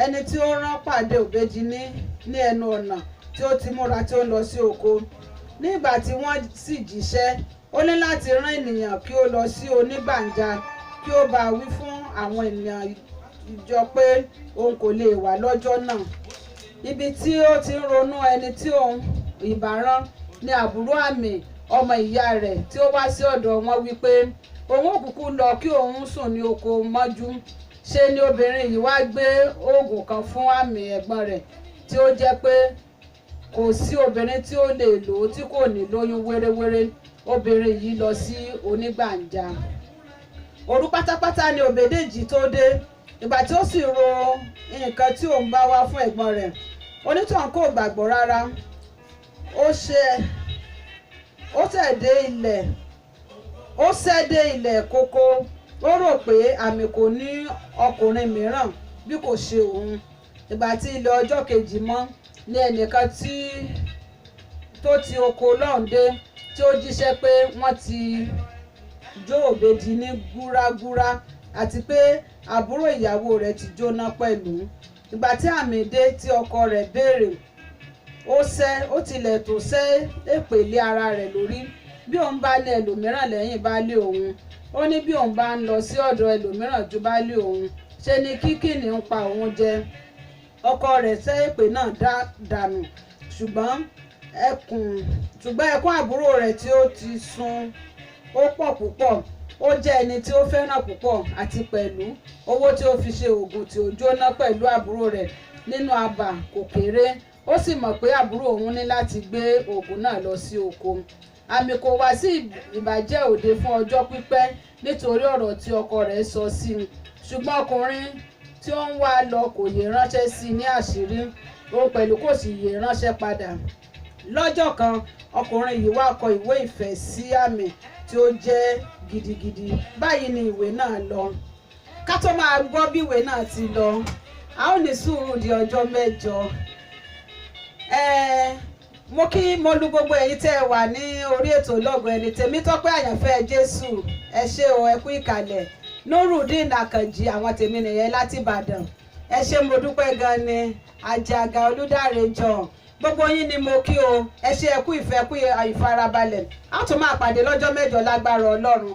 Ẹni tí ó rán pàdé Òbédìní ní ẹnu ọ̀nà tí ó ti múra tí ó lọ sí oko. Ní ìgbà tí wọ́n sì jíṣẹ́ ó ní láti rán ènìyàn kí ó lọ sí onígbàǹjà kí ó bá wí fún àwọn ènìyàn ìjọ pé òun kò lè wá lọ́jọ́ náà. Ibi tí ó ti ń ronú ẹni tí òun ìbá rán ní àbúrò àmì ọmọ ìyá rẹ̀ tí ó wá sí ọ̀dọ̀ wọn wípé òun ò kúkú lọ kí òun sùn ní oko mọ́jú. Ṣe ni obìnrin yìí wá gbé oògùn kan fún àmì ẹ̀gbọ́n rẹ̀ tí ó jẹ́ pé kò sí obìnrin tí ó lè lò ó tí kò ní lóyún wéréwéré. Obìnrin yìí lọ sí onígbàǹjà. Òru pátápátá ni Òbédèjì tó dé. Ìgbà tí ó sì ro nǹkan tí òun bá wá fún ẹ̀gbọ́n rẹ̀ onítọ̀hún kò gbàgbọ́ rárá. Ó ṣẹ́ dé ilẹ̀ kókó. Ó rò pé àmì kò ní ọkùnrin mìíràn bí kò ṣe òun. Ìgbà tí ilẹ̀ ọjọ́ kejì mọ́ ní ẹnìkan tó ti oko lọ́hùn dé tí ó jíṣẹ́ pé wọ́n ti jó Òbédìní gúrágúrá àti pé àbúrò ìyàwó rẹ̀ ti jóná pẹ̀lú. Ìgbà tí àmì dé tí ọkọ rẹ̀ béèrè ó tilẹ̀ tó ṣẹ́ èpè lé ara rẹ̀ lórí bí òun bá lé ẹlòmíràn lẹ́yìn baálé òun ó ní bí òun bá ń lọ sí ọ̀dọ̀ ẹlòmíràn ju baálé òun ṣe ni kíkìnì ń pa òun jẹ. Ọkọ rẹ̀ sẹ́ èpè náà dànù ṣùgbọ́n ẹkún àbúrò rẹ̀ tí ó ti sun ó pọ̀ púpọ̀. Ó jẹ́ ẹni tí ó fẹ́ràn púpọ̀ àti pẹ̀lú owó tí ó fi ṣe oògùn tí ó jóná pẹ̀lú àbúrò rẹ̀ nínú abà kò kéré. Ó sì mọ̀ pé àbúrò òun ní láti gbé oògùn náà lọ sí oko. Àmì kò wá sí ìbàjẹ́ òde fún ọjọ́ pípẹ́ nítorí ọ̀rọ̀ tí ọkọ rẹ̀ sọ sí i. Ṣùgbọ́n ọkùnrin tí ó ń wá lọ kò yé ránṣẹ́ sí i ní àṣírí. Òun pẹ̀lú kò sì yé ránṣẹ́ padà. Lọ́jọ́ kan ọkùnrin yìí wá kọ ìwé ìfẹ́ sí àmì tí ó jẹ́ gidigidi. Báyìí ni ìwé náà lọ. Ká tó máa gbọ́ bí ìwé náà ti lọ, a ó ní sùúrù di ọjọ́ mẹ́jọ. Mo lu gbogbo ẹ̀yin tẹ́ ẹ wà ní orí ètò Ológo Ẹni. Tèmítọ́pẹ́ àyànfẹ́ Jésù, ẹ ṣé o, ẹ kú ìkàlẹ̀. Nurudeen Àkànjí, àwọn tèmi nìyẹn láti Ìbàdàn. Ẹ ṣé mo dúpẹ́ gan ni. Àjàgà Olúdáre John, gbogbo yín ni mo kí o. Ẹ ṣé ẹ kú ìfẹ́, kú ìfarabalẹ̀. A tún máa pàdé lọ́jọ́ mẹ́jọ lágbára Ọlọ́run.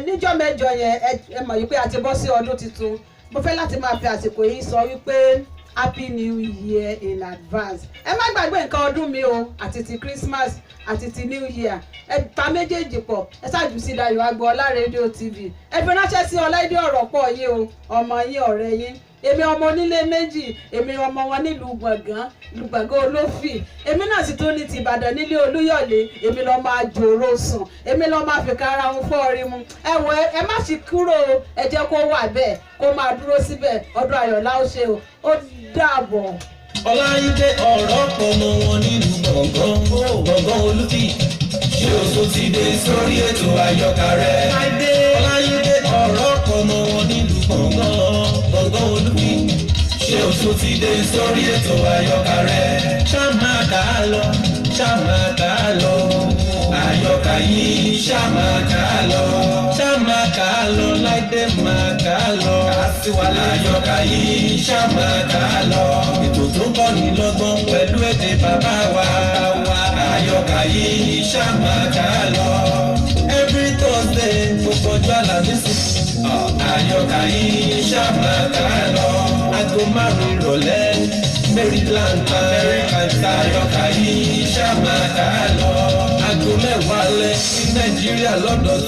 Níjọ́ mẹ́jọ yẹn ẹ mọ̀ wípé a ti bọ́ sí ọdún tuntun. Mo fẹ́ láti máa fi àsìkò yìí sọ wípé Happy New Year in advance. Ẹ má gbàgbé nǹkan ọdún mi o, àti ti Christmas àti ti New Year. Ẹ ta méjèèjì pọ̀, ẹ ṣáàjú sí Dayọ̀ Agboola Radio TV. Ẹ fi ránṣẹ́ sí Ọláìdé ọ̀rọ̀ pọ̀ yín o, ọmọ yín ọ̀rẹ́ yín. Èmi ọmọ onílé méjì, èmi ọmọ wọn nílùú Gbọ̀ngán Olófì. Èmi náà sì tún ní ti Ìbàdàn nílé Olúyọ̀lé. Èmi lọ máa jòrò sùn, èmi lọ máa fi kára wọn fọ́ọ̀rí mu. Ẹ má sì kúrò, ẹ jẹ́ kó wà bẹ́ẹ̀, kó máa dúró síbẹ̀. Ọdún ayọ̀ la ó ṣe o. Ó dàbọ̀. Ọláyídé ọ̀rọ̀ pọ̀ mọ́ wọn nílùú Gbọ̀ngán Olúfì. Ṣé o tún ti dé sórí ètò àyọkà rẹ̀? Ọláyídé ọ̀rọ̀ pọ̀ mọ́ wọn nílùú Gbọ̀ngán Olúfì. Ṣé o tún ti dé sórí ètò àyọkà rẹ̀? Ṣá máa kà á lọ, ṣá máa kà á lọ. Àyọkà yìí ṣá máa kà á lọ. Ṣá máa kà á lọ, Láìdé máa kà á lọ. Àyọkà yìí ṣá máa kà á lọ. Ètò tó ń kọ́ni lọ́gbọ́n pẹ̀lú èdè bàbá wa. Àyọkà yìí ṣá máa kà á lọ. Every Thursday gbogbo ọjọ́ Àlàmísì. Àyọkà yìí ṣá máa kà á lọ. Aago 5 ìrọ̀lẹ́ Maryland America ta àyọkà yìí ṣá máa kà á lọ. Aago 10 alẹ́ ní Nàìjíríà lọ́dọ̀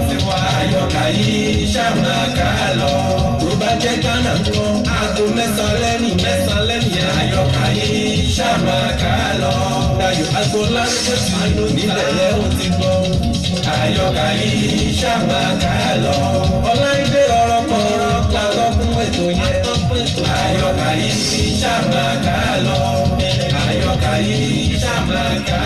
tiwa. Àyọkà yìí ṣá máa kà á lọ. Tó bá jẹ́ Ghana kan, aago 9 lẹ́yìn àyọkà yìí ṣá máa kà á lọ. Dayọ̀ Agboola ló nílẹ̀ yẹn ó ti gbọ́. Àyọkà yìí ṣá máa kà á lọ. Ọláìdé ọ̀rọ̀ kan làtọ́ fún ètò yẹn. Àyọkà yìí ṣá máa kà á lọ. Àyọkà yìí ṣá máa kà á lọ.